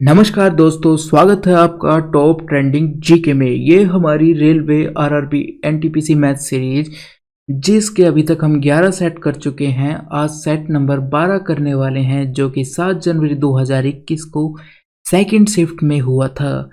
नमस्कार दोस्तों, स्वागत है आपका टॉप ट्रेंडिंग जीके में। ये हमारी railway RRB NTPC math series जिसके अभी तक हम 11 सेट कर चुके हैं। आज सेट नंबर 12 करने वाले हैं जो कि 7 जनवरी 2021 को सेकंड शिफ्ट में हुआ था।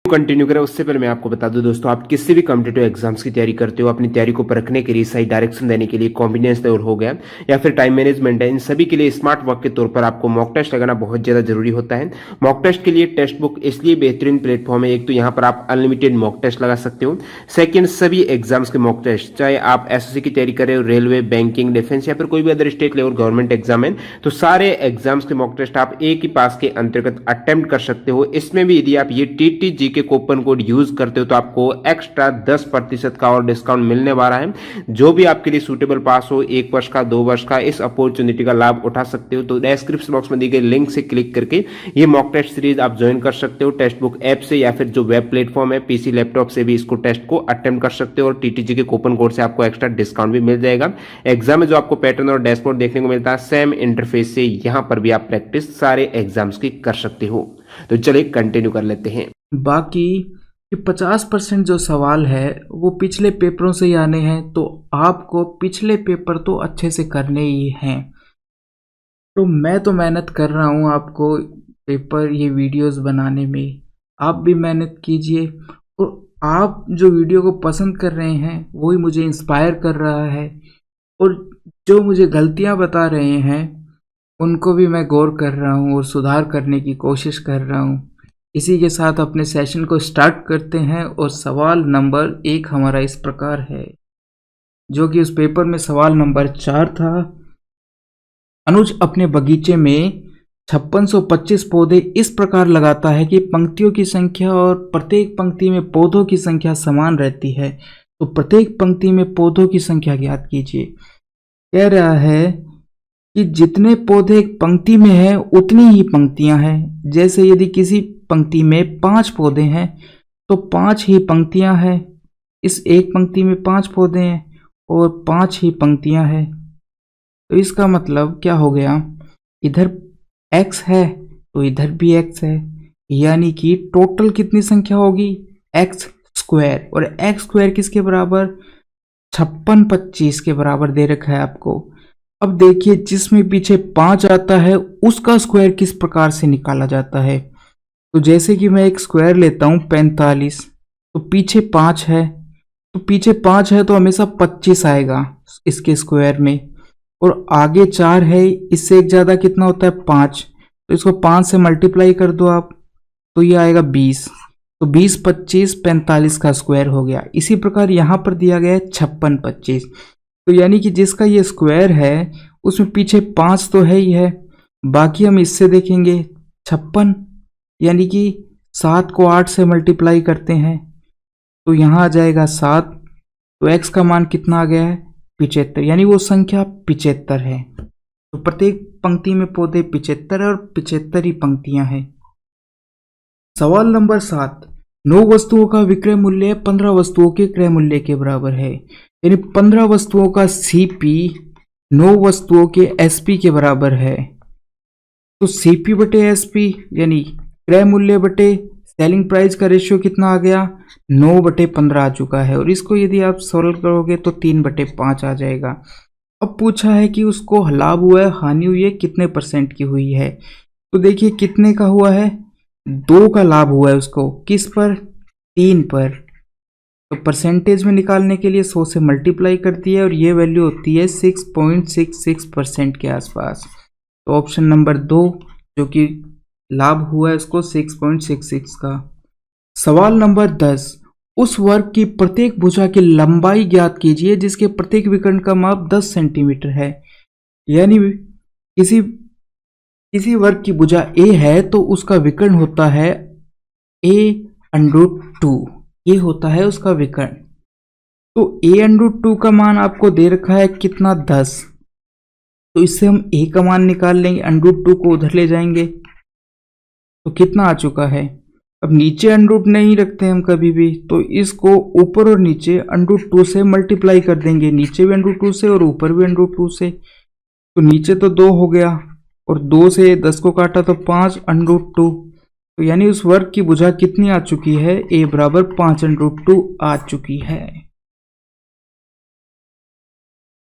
कंटिन्यू करें उससे पहले मैं आपको बता दूं दोस्तों, आप किसी भी कॉम्पिटिटिव एग्जाम्स की तैयारी करते हो, अपनी तैयारी को परखने के लिए सही डायरेक्शन देने के लिए कॉन्फिडेंस लेवल हो गया या फिर टाइम मैनेजमेंट है, इन सभी के लिए स्मार्ट वर्क के तौर पर आपको मॉक टेस्ट लगाना बहुत ज्यादा जरूरी होता है। मॉक टेस्ट के लिए टेक्स्ट बुक इसलिए बेहतरीन प्लेटफॉर्म है, एक तो यहाँ पर आप अनलिमिटेड मॉक टेस्ट लगा सकते हो, सेकेंड सभी एग्जाम्स के मॉक टेस्ट, चाहे आप एसएससी की तैयारी कर रहे हो, रेलवे, बैंकिंग, डिफेंस या फिर कोई भी other state level government exam है, तो सारे एग्जाम्स के मॉक टेस्ट आप एक ही पास के अंतर्गत अटेम्प्ट कर सकते हो। इसमें भी यदि आप ये टीटीजी के कूपन कोड यूज करते हो तो आपको एक्स्ट्रा 10% का और डिस्काउंट मिलने वाला है। जो भी आपके लिए सूटेबल पास हो, 1 वर्ष का, 2 वर्ष का, इस अपॉर्चुनिटी का लाभ उठा सकते हो। तो डिस्क्रिप्शन बॉक्स में दी गई लिंक से क्लिक करके ये मॉक टेस्ट सीरीज आप ज्वाइन कर सकते हो। टेक्स्ट बुक ऐप से या फिर जो वेब प्लेटफॉर्म है, पीसी लैपटॉप से भी इसको टेस्ट को अटेम्प्ट कर सकते हो और टीटीजी के कूपन कोड से आपको एक्स्ट्रा डिस्काउंट भी मिल जाएगा। एग्जाम में जो आपको पैटर्न और डैशबोर्ड देखने को मिलता है, सेम इंटरफेस से यहां पर भी आप प्रैक्टिस सारे एग्जाम्स की कर सकते हो। तो चलिए कंटिन्यू कर लेते हैं। बाकी कि 50% जो सवाल है वो पिछले पेपरों से ही आने हैं, तो आपको पिछले पेपर तो अच्छे से करने ही हैं। तो मैं तो मेहनत कर रहा हूँ आपको पेपर ये वीडियोस बनाने में, आप भी मेहनत कीजिए। और आप जो वीडियो को पसंद कर रहे हैं वही मुझे इंस्पायर कर रहा है, और जो मुझे गलतियाँ बता रहे हैं उनको भी मैं गौर कर रहा हूँ और सुधार करने की कोशिश कर रहा हूँ। इसी के साथ अपने सेशन को स्टार्ट करते हैं। और सवाल नंबर 1 हमारा इस प्रकार है, जो कि उस पेपर में सवाल नंबर 4 था। अनुज अपने बगीचे में 5625 पौधे इस प्रकार लगाता है कि पंक्तियों की संख्या और प्रत्येक पंक्ति में पौधों की संख्या समान रहती है, तो प्रत्येक पंक्ति में पौधों की संख्या ज्ञात कीजिए। कह रहा है कि जितने पौधे एक पंक्ति में है उतनी ही पंक्तियां हैं। जैसे यदि किसी पंक्ति में 5 पौधे हैं तो 5 ही पंक्तियां हैं। इस एक पंक्ति में 5 पौधे हैं और 5 ही पंक्तियां हैं। तो इसका मतलब क्या हो गया, इधर x है तो इधर भी x है, यानी कि टोटल कितनी संख्या होगी, x स्क्वायर। और x स्क्वायर किसके बराबर, 5625 के बराबर दे रखा है आपको। अब देखिए, जिसमें पीछे 5 आता है उसका स्क्वायर किस प्रकार से निकाला जाता है। तो जैसे कि मैं एक स्क्वायर लेता हूँ 45, तो पीछे 5 है, तो पीछे 5 है तो हमेशा 25 आएगा इसके स्क्वायर में, और आगे 4 है, इससे एक ज़्यादा कितना होता है 5, तो इसको 5 से मल्टीप्लाई कर दो आप, तो ये आएगा 20। तो 20, 25, 45 का स्क्वायर हो गया। इसी प्रकार यहाँ पर दिया गया है 5625, तो यानी कि जिसका ये स्क्वायर है उसमें पीछे 5 तो है ही है। बाकी हम इससे देखेंगे 56, यानी कि 7 को 8 से मल्टीप्लाई करते हैं तो यहाँ आ जाएगा 7। तो x का मान कितना आ गया है, 75, यानी वो संख्या 75 है। तो प्रत्येक पंक्ति में पौधे 75 और 75 ही पंक्तियां हैं। सवाल नंबर 7, 9 वस्तुओं का विक्रय मूल्य 15 वस्तुओं के क्रय मूल्य के बराबर है, यानी 15 वस्तुओं का CP 9 वस्तुओं के SP के बराबर है। तो CP बटे SP यानी क्रय मूल्य बटे सेलिंग प्राइस का रेशियो कितना आ गया, 9 बटे 15 आ चुका है। और इसको यदि आप सॉल्व करोगे तो 3 बटे 5 आ जाएगा। अब पूछा है कि उसको लाभ हुआ है, हानि हुई है, कितने % की हुई है। तो देखिए कितने का हुआ है, 2 का लाभ हुआ है उसको, किस पर, 3 पर। तो परसेंटेज में निकालने के लिए 100 से मल्टीप्लाई करती है और ये वैल्यू होती है 6.66% के आसपास। तो ऑप्शन नंबर 2 जो कि लाभ हुआ है उसको 6.66 का। सवाल नंबर 10, उस वर्ग की प्रत्येक भुजा की लंबाई ज्ञात कीजिए जिसके प्रत्येक विकर्ण का माप 10 सेंटीमीटर है। यानी किसी वर्ग की भुजा A है तो उसका विकर्ण होता है A√2, ये होता है उसका विकर्ण। तो A√2 का मान आपको दे रखा है कितना, 10। तो इससे हम A का मान निकाल लेंगे, √2 को उधर ले जाएंगे तो कितना आ चुका है। अब नीचे √2 नहीं रखते हम कभी भी, तो इसको ऊपर और नीचे √2 से मल्टीप्लाई कर देंगे, नीचे भी √2 से और ऊपर भी √2 से। तो नीचे तो 2 हो गया और 2 से 10 को काटा तो 5√2। तो यानी उस वर्ग की भुजा कितनी आ चुकी है, a बराबर 5√2 आ चुकी है।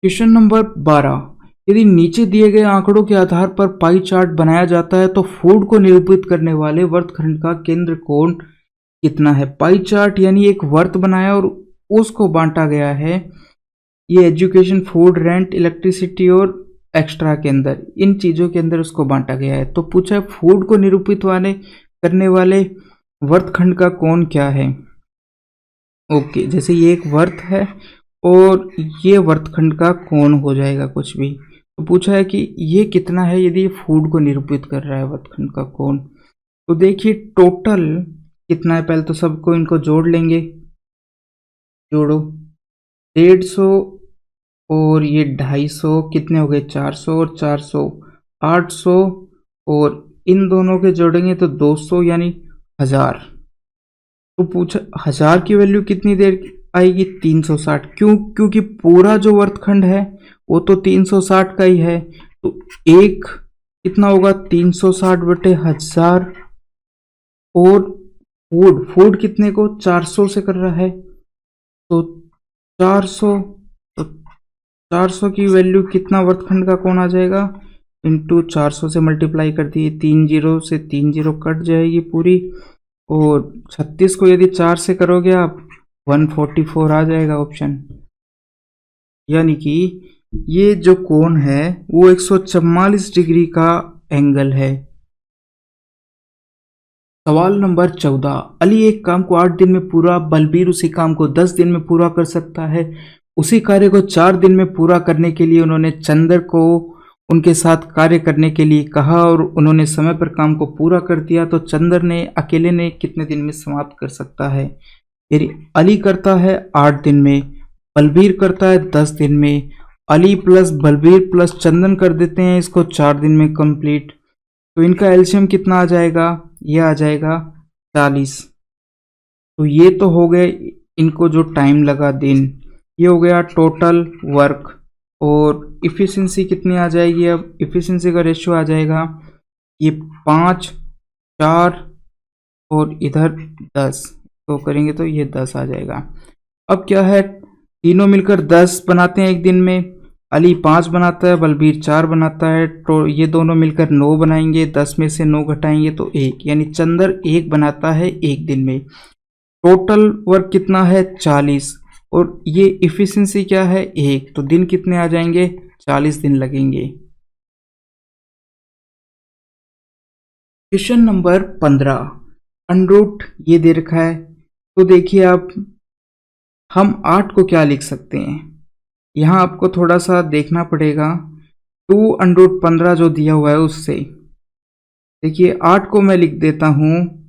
क्वेश्चन नंबर 12, यदि नीचे दिए गए आंकड़ों के आधार पर पाई चार्ट बनाया जाता है तो फूड को निरूपित करने वाले वर्तखंड का केंद्र कोण कितना है। पाई चार्ट यानी एक वर्त बनाया और उसको बांटा गया है, ये एजुकेशन, फूड, रेंट, इलेक्ट्रिसिटी और एक्स्ट्रा के अंदर, इन चीज़ों के अंदर उसको बांटा गया है। तो पूछा है फूड को निरूपित करने वाले वर्तखंड का कोण क्या है। ओके, जैसे ये एक वर्त है और ये वर्तखंड का कोण हो जाएगा कुछ भी। तो पूछा है कि ये कितना है यदि ये फूड को निरूपित कर रहा है वर्तखंड का कोण। तो देखिए टोटल कितना है, पहले तो सबको इनको जोड़ लेंगे, जोड़ो 150 और ये 250 कितने हो गए 400 और 400 800 और इन दोनों के जोड़ेंगे तो 200 यानी 1000। तो पूछा 1000 की वैल्यू कितनी देर आएगी 360। क्योंकि पूरा जो वर्तखंड है वो तो 360 का ही है। तो एक कितना होगा 360/1000 और फूड कितने को 400 से कर रहा है तो 400, तो 400 की वैल्यू कितना वर्तखंड का कोण आ जाएगा, इंटू 400 से मल्टीप्लाई कर दिए, 3 0 से 3 0 कट जाएगी पूरी, और 36 को यदि 4 से करोगे आप 144 आ जाएगा ऑप्शन। यानी कि ये जो कोण है वो 144 डिग्री का एंगल है। सवाल नंबर 14, अली एक काम को 8 दिन में पूरा, बलबीर उसी काम को 10 दिन में पूरा कर सकता है। उसी कार्य को 4 दिन में पूरा करने के लिए उन्होंने चंदर को उनके साथ कार्य करने के लिए कहा और उन्होंने समय पर काम को पूरा कर दिया। तो चंदर ने अकेले ने कितने दिन में समाप्त कर सकता है। यदि अली करता है 8 दिन में, बलबीर करता है 10 दिन में, अली प्लस बलबीर प्लस चंदन कर देते हैं इसको 4 दिन में कंप्लीट। तो इनका एलसीएम कितना आ जाएगा, ये आ जाएगा 40। तो ये तो हो गए इनको जो टाइम लगा दिन, ये हो गया टोटल वर्क। और इफ़िशियंसी कितनी आ जाएगी, अब इफ़िशियंसी का रेशियो आ जाएगा ये 5 4 और इधर 10, तो करेंगे तो ये 10 आ जाएगा। अब क्या है, तीनों मिलकर 10 बनाते हैं एक दिन में, अली 5 बनाता है, बलबीर 4 बनाता है, तो ये दोनों मिलकर 9 बनाएंगे, 10 में से 9 घटाएंगे तो 1, यानी चंदर 1 बनाता है एक दिन में। टोटल वर्क कितना है 40 और ये इफिशिएंसी क्या है 1, तो दिन कितने आ जाएंगे 40 दिन लगेंगे। क्वेश्चन नंबर 15, अंडरूट ये दे रखा है। तो देखिए आप, हम 8 को क्या लिख सकते हैं, यहाँ आपको थोड़ा सा देखना पड़ेगा। 2√15 जो दिया हुआ है उससे, देखिए 8 को मैं लिख देता हूँ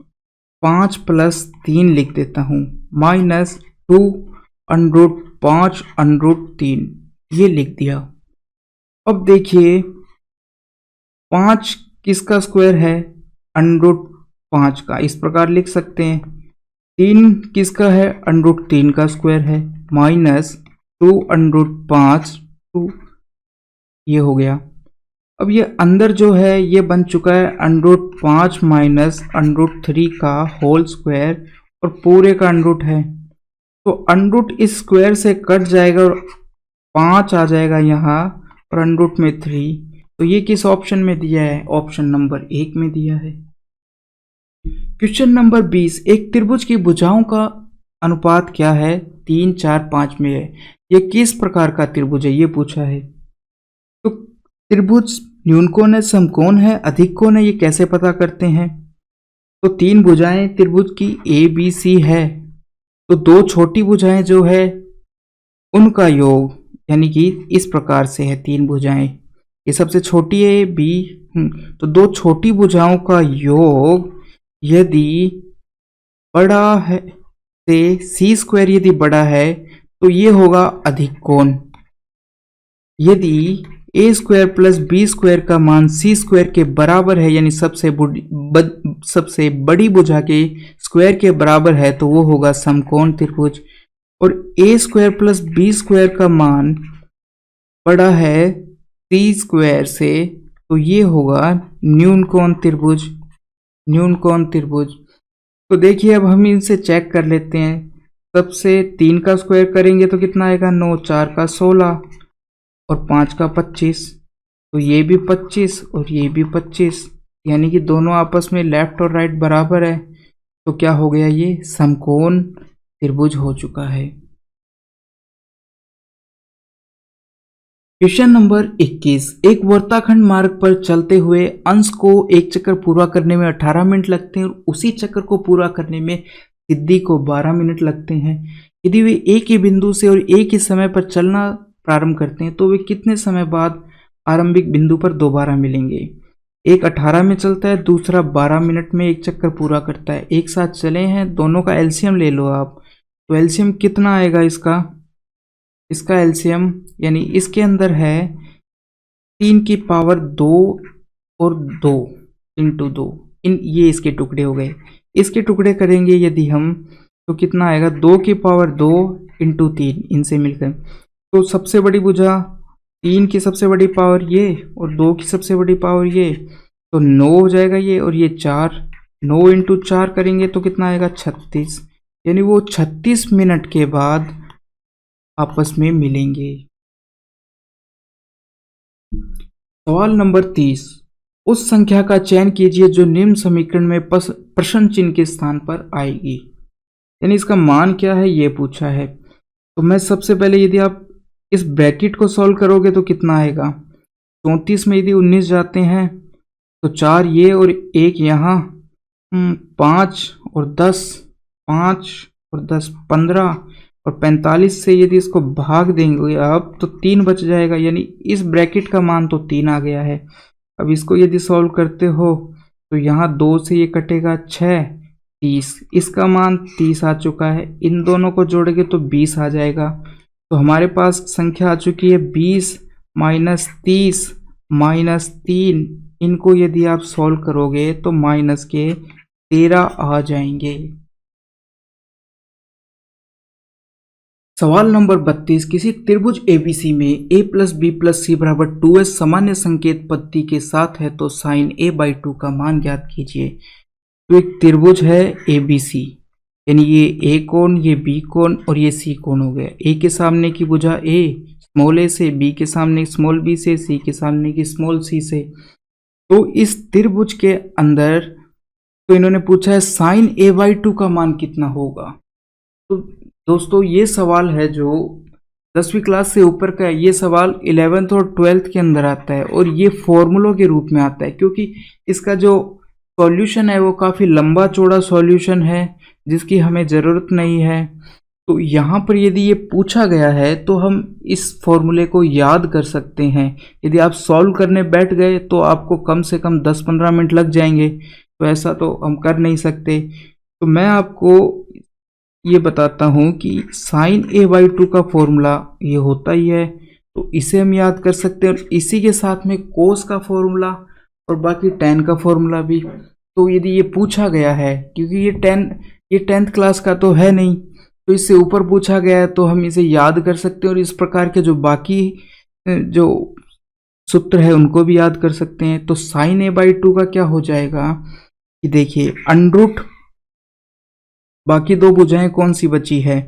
5 + 3 लिख देता हूँ, -2√5√3 ये लिख दिया। अब देखिए 5 किसका स्क्वायर है, √5 का, इस प्रकार लिख सकते हैं। 3 किसका है, √3 का स्क्वायर है, -2√5 2 ये हो गया। अब ये अंदर जो है ये बन चुका है √5 - √3 का होल स्क्वायर और पूरे का अंडरूट है। तो अंडरूट इस स्क्वायर से कट जाएगा और 5 आ जाएगा यहाँ और अंडरूट में 3। तो ये किस ऑप्शन में दिया है, ऑप्शन नंबर 1 में दिया है। क्वेश्चन नंबर 20, एक त्रिभुज की भुजाओं का अनुपात क्या है, 3 4 5 में है। ये किस प्रकार का त्रिभुज है ये पूछा है। तो त्रिभुज न्यूनकोण है, समकोण है, अधिक कोण है, ये कैसे पता करते हैं। तो 3 भुजाएं त्रिभुज की ABC है, तो 2 छोटी भुजाएं जो है उनका योग, यानी कि इस प्रकार से है 3 भुजाएं, ये सबसे छोटी है B, तो 2 छोटी भुजाओं का योग यदि बड़ा है से C² यदि बड़ा है तो ये होगा अधिक कोण। यदि A² + B² का मान C² के बराबर है, यानी सबसे बड़ी भुजा के स्क्वायर के बराबर है, तो वो होगा समकोण त्रिभुज। और A² + B² का मान बड़ा है C² से, तो ये होगा न्यून कोण त्रिभुज, न्यून कोण त्रिभुज। तो देखिए अब हम इनसे चेक कर लेते हैं। सबसे 3 का स्क्वायर करेंगे तो कितना आएगा, 9, 4 का 16 और 5 का 25। तो ये भी 25 और ये भी 25, यानी कि दोनों आपस में लेफ्ट और राइट बराबर है। तो क्या हो गया, ये समकोण त्रिभुज हो चुका है। क्वेश्चन नंबर 21, एक वृत्ताखंड मार्ग पर चलते हुए अंश को एक चक्कर पूरा करने में 18 मिनट लगते हैं और उसी चक्कर को पूरा करने में सिद्धि को 12 मिनट लगते हैं। यदि वे एक ही बिंदु से और एक ही समय पर चलना प्रारंभ करते हैं तो वे कितने समय बाद आरंभिक बिंदु पर दोबारा मिलेंगे। एक 18 में चलता है, दूसरा 12 मिनट में एक चक्कर पूरा करता है। एक साथ चले हैं, दोनों का एलसीएम ले लो आप। तो एलसीएम कितना आएगा इसका एलसीएम, यानी इसके अंदर है 3 की पावर 2 और 2 इंटू 2, ये इसके टुकड़े हो गए। इसके टुकड़े करेंगे यदि हम तो कितना आएगा, 2 की पावर 2 इंटू 3, इनसे मिलकर। तो सबसे बड़ी भुजा 3 की सबसे बड़ी पावर ये और 2 की सबसे बड़ी पावर ये, तो 9 हो जाएगा ये, और ये 4, 9 इंटू 4 करेंगे तो कितना आएगा, 36, यानी वो 36 मिनट के बाद आपस में मिलेंगे। सवाल नंबर 30, उस संख्या का चयन कीजिए जो निम्न समीकरण में प्रश्न चिन्ह के स्थान पर आएगी। यानी इसका मान क्या है ये पूछा है। तो मैं सबसे पहले, यदि आप इस ब्रैकेट को सॉल्व करोगे तो कितना आएगा, 34 में यदि 19 जाते हैं तो 4 ये और 1 यहाँ, 5 और 10, 5 और 10 15, और 45 से यदि इसको भाग देंगे आप तो 3 बच जाएगा, यानी इस ब्रैकेट का मान तो 3 आ गया है। अब इसको यदि सॉल्व करते हो तो यहाँ 2 से ये कटेगा 6, 30, इसका मान 30 आ चुका है। इन दोनों को जोड़ेंगे तो 20 आ जाएगा। तो हमारे पास संख्या आ चुकी है 20 माइनस 30 माइनस 3, इनको यदि आप सॉल्व करोगे तो माइनस के 13 आ जाएंगे। सवाल नंबर 32, किसी त्रिभुज एबीसी में a प्लस बी प्लस सी बराबर 2s सामान्य संकेत पद्धति के साथ है तो साइन a/2 का मान ज्ञात कीजिए। तो एक त्रिभुज है एबीसी, यानी ये ए कोण, ये बी कोण और ये सी कोण हो गया। ए के सामने की भुजा ए स्मॉल ए से, बी के सामने स्मॉल बी से, सी के सामने की स्मॉल सी से। तो इस त्रिभुज के अंदर तो इन्होंने पूछा है साइन a/2 का मान कितना होगा। तो दोस्तों ये सवाल है जो 10वीं क्लास से ऊपर का है। ये सवाल 11th और 12th के अंदर आता है और ये फॉर्मूलों के रूप में आता है, क्योंकि इसका जो सॉल्यूशन है वो काफ़ी लंबा चौड़ा सॉल्यूशन है जिसकी हमें ज़रूरत नहीं है। तो यहाँ पर यदि ये पूछा गया है तो हम इस फॉर्मूले को याद कर सकते हैं। यदि आप सॉल्व करने बैठ गए तो आपको कम से कम 10-15 मिनट लग जाएंगे, तो ऐसा तो हम कर नहीं सकते। तो मैं आपको ये बताता हूँ कि साइन a/2 का फॉर्मूला ये होता ही है, तो इसे हम याद कर सकते हैं, और इसी के साथ में कोस का फॉर्मूला और बाकी tan का फॉर्मूला भी। तो यदि ये पूछा गया है, क्योंकि ये 10th क्लास का तो है नहीं, तो इससे ऊपर पूछा गया है तो हम इसे याद कर सकते हैं, और इस प्रकार के जो बाकी जो सूत्र है उनको भी याद कर सकते हैं। तो साइन a/2 का क्या हो जाएगा कि देखिए अंडरूट, बाकी दो भुजाएं कौन सी बची है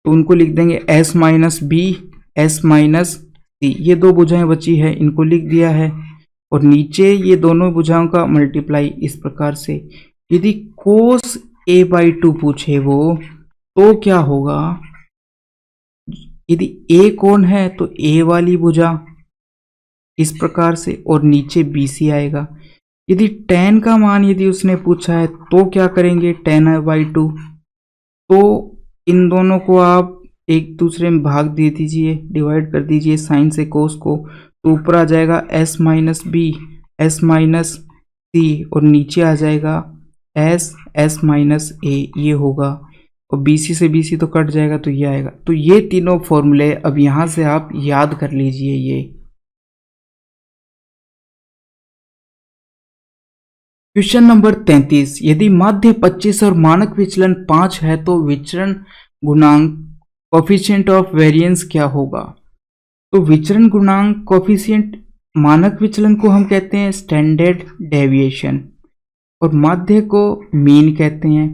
तो उनको लिख देंगे s minus b, s minus c, ये दो भुजाएं बची है, इनको लिख दिया है। और नीचे ये दोनों भुजाओं का मल्टीप्लाई इस प्रकार से। यदि कोस a/2 पूछे वो तो क्या होगा, यदि a कोण है तो a वाली भुजा इस प्रकार से और नीचे BC आएगा। यदि tan का मान यदि उसने पूछा है तो क्या करेंगे, tan/2, तो इन दोनों को आप एक दूसरे में भाग दे दीजिए, डिवाइड कर दीजिए साइन से कोस को, तो ऊपर आ जाएगा s minus b, s minus c, और नीचे आ जाएगा s माइनस a, ये होगा। और BC से BC तो कट जाएगा तो ये आएगा। तो ये तीनों फॉर्मूले अब यहाँ से आप याद कर लीजिए। ये क्वेश्चन नंबर 33, यदि माध्य 25 और मानक विचलन 5 है तो विचरण गुणांक कोफिशिएंट ऑफ वेरिएंस क्या होगा। तो विचरण गुणांक कोफिशिएंट मानक विचलन को हम कहते हैं स्टैंडर्ड डेविएशन और माध्य को मीन कहते हैं।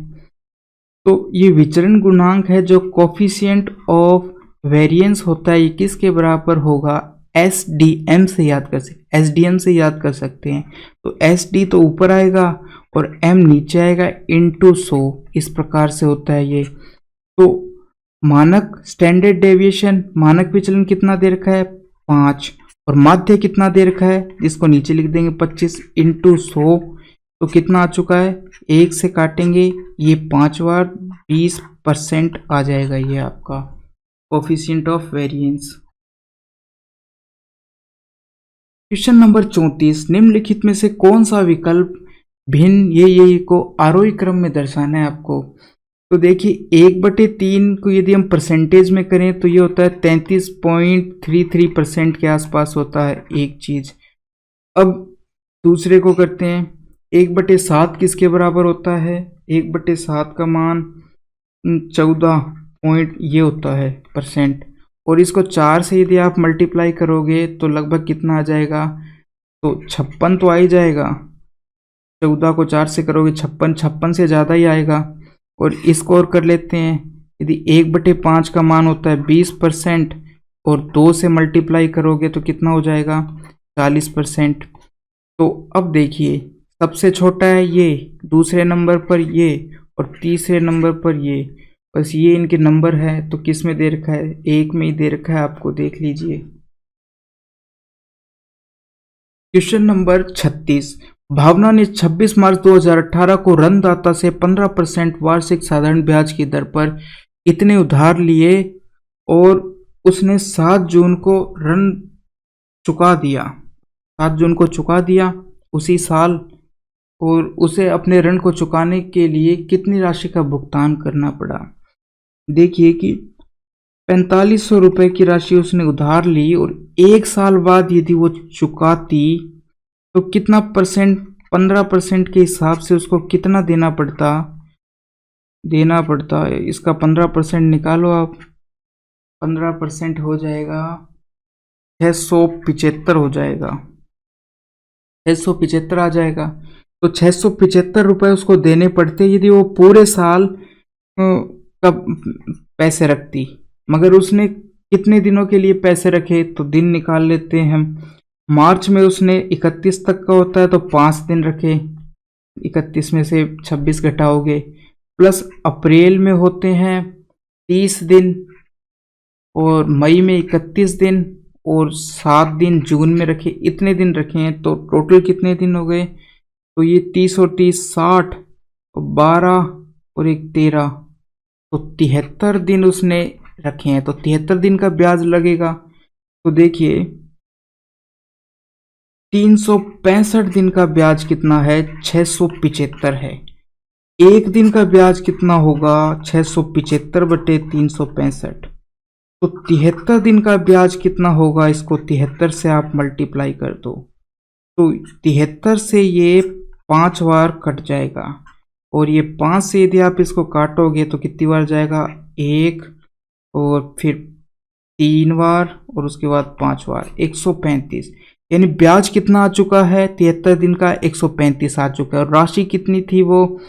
तो ये विचरण गुणांक है जो कोफिशिएंट ऑफ वेरिएंस होता है, ये किसके बराबर होगा, एसडीएम से याद कर सकते, एसडीएम से याद कर सकते हैं। तो एसडी तो ऊपर आएगा और एम नीचे आएगा इनटू 100, इस प्रकार से होता है ये। तो मानक स्टैंडर्ड डेविएशन, मानक विचलन कितना दे रखा है 5, और माध्य कितना दे रखा है, इसको नीचे लिख देंगे 25 इंटू 100, तो कितना आ चुका है, 1 से काटेंगे ये 5 बार 20% आ जाएगा ये आपका coefficient of variance. Question number 34, निम्नलिखित में से कौन सा विकल्प भिन्न ये को आरोही क्रम में दर्शाना है आपको। तो देखिए 1/3 को यदि हम परसेंटेज में करें तो ये होता है 33.33% के आसपास होता है एक चीज। अब दूसरे को करते हैं, 1/7 किसके बराबर होता है, 1/7 का मान 14 पॉइंट ये होता है परसेंट, और इसको 4 से यदि आप मल्टीप्लाई करोगे तो लगभग कितना आ जाएगा, तो 56 तो आ ही जाएगा। 14 को 4 से करोगे 56 से ज़्यादा ही आएगा। और इसको और कर लेते हैं, यदि 1/5 का मान होता है 20% और 2 से मल्टीप्लाई करोगे तो कितना हो जाएगा 40%। तो अब देखिए सबसे छोटा है ये, दूसरे नंबर पर ये और तीसरे नंबर पर ये, बस ये इनके नंबर है। तो किस में दे रखा है, एक में ही दे रखा है, आपको देख लीजिए। क्वेश्चन नंबर 36, भावना ने 26 मार्च 2018 को ऋणदाता से 15% वार्षिक साधारण ब्याज की दर पर इतने उधार लिए और उसने 7 जून को ऋण चुका दिया, 7 जून को चुका दिया उसी साल, और उसे अपने ऋण को चुकाने के लिए कितनी राशि का भुगतान करना पड़ा। देखिए कि 4500 रुपये की राशि उसने उधार ली और 1 साल बाद यदि वो चुकाती तो कितना परसेंट, 15% के हिसाब से उसको कितना देना पड़ता है। इसका 15% निकालो आप, 15% हो जाएगा 675 हो जाएगा, 675 आ जाएगा। तो 675 रुपये उसको देने पड़ते यदि वो पूरे साल का पैसे रखती। मगर उसने कितने दिनों के लिए पैसे रखे, तो दिन निकाल लेते हैं हम। मार्च में उसने 31 तक का होता है तो 5 दिन रखे, 31 में से 26 घटाओगे, प्लस अप्रैल में होते हैं 30 दिन और मई में 31 दिन और 7 दिन जून में रखे, इतने दिन रखे हैं। तो टोटल कितने दिन हो गए, तो ये 30 और 30 60 और 12 और 1 13, तो 73 दिन उसने रखे हैं। तो 73 दिन का ब्याज लगेगा। तो देखिए 365 दिन का ब्याज कितना है, 675 है। एक दिन का ब्याज कितना होगा, 675/365। तो 73 दिन का ब्याज कितना होगा, इसको 73 से आप मल्टीप्लाई कर दो। तो 73 से ये 5 बार कट जाएगा, और ये 5 से यदि आप इसको काटोगे तो कितनी बार जाएगा, 1 और फिर 3 बार और उसके बाद 5 बार, 135। यानी ब्याज कितना आ चुका है 73 दिन का, 135 आ चुका है। और राशि कितनी थी, वो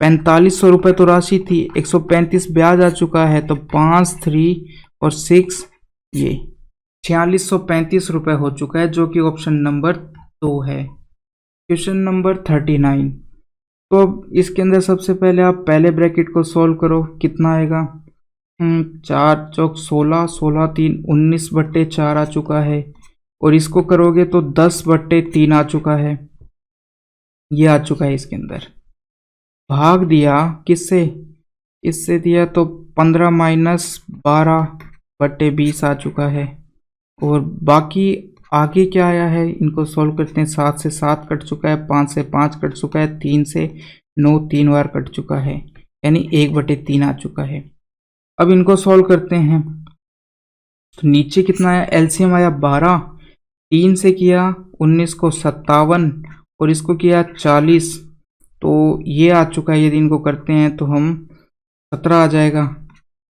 4500 रुपये तो राशि थी, 135 ब्याज आ चुका है। तो 5 3 और 6 ये 4635 रुपये हो चुका है, जो कि ऑप्शन नंबर 2 है। क्वेश्चन नंबर 39, तो अब इसके अंदर सबसे पहले आप पहले ब्रैकेट को सॉल्व करो, कितना आएगा, 4 चौक 16, 16 3 19/4 आ चुका है। और इसको करोगे तो 10/3 आ चुका है, ये आ चुका है इसके अंदर। भाग दिया किससे, इससे दिया तो 15 - 12/20 आ चुका है। और बाकी आगे क्या आया है, इनको सॉल्व करते हैं। 7 से 7 कट चुका है, 5 से 5 कट चुका है, 3 से 9 3 बार कट चुका है, यानी 1/3 आ चुका है। अब इनको सॉल्व करते हैं तो नीचे कितना आया, एलसीएम आया 12, 3 से किया 19 को 57 और इसको किया 40, तो ये आ चुका है। यदि इनको करते हैं तो हम 17 आ जाएगा,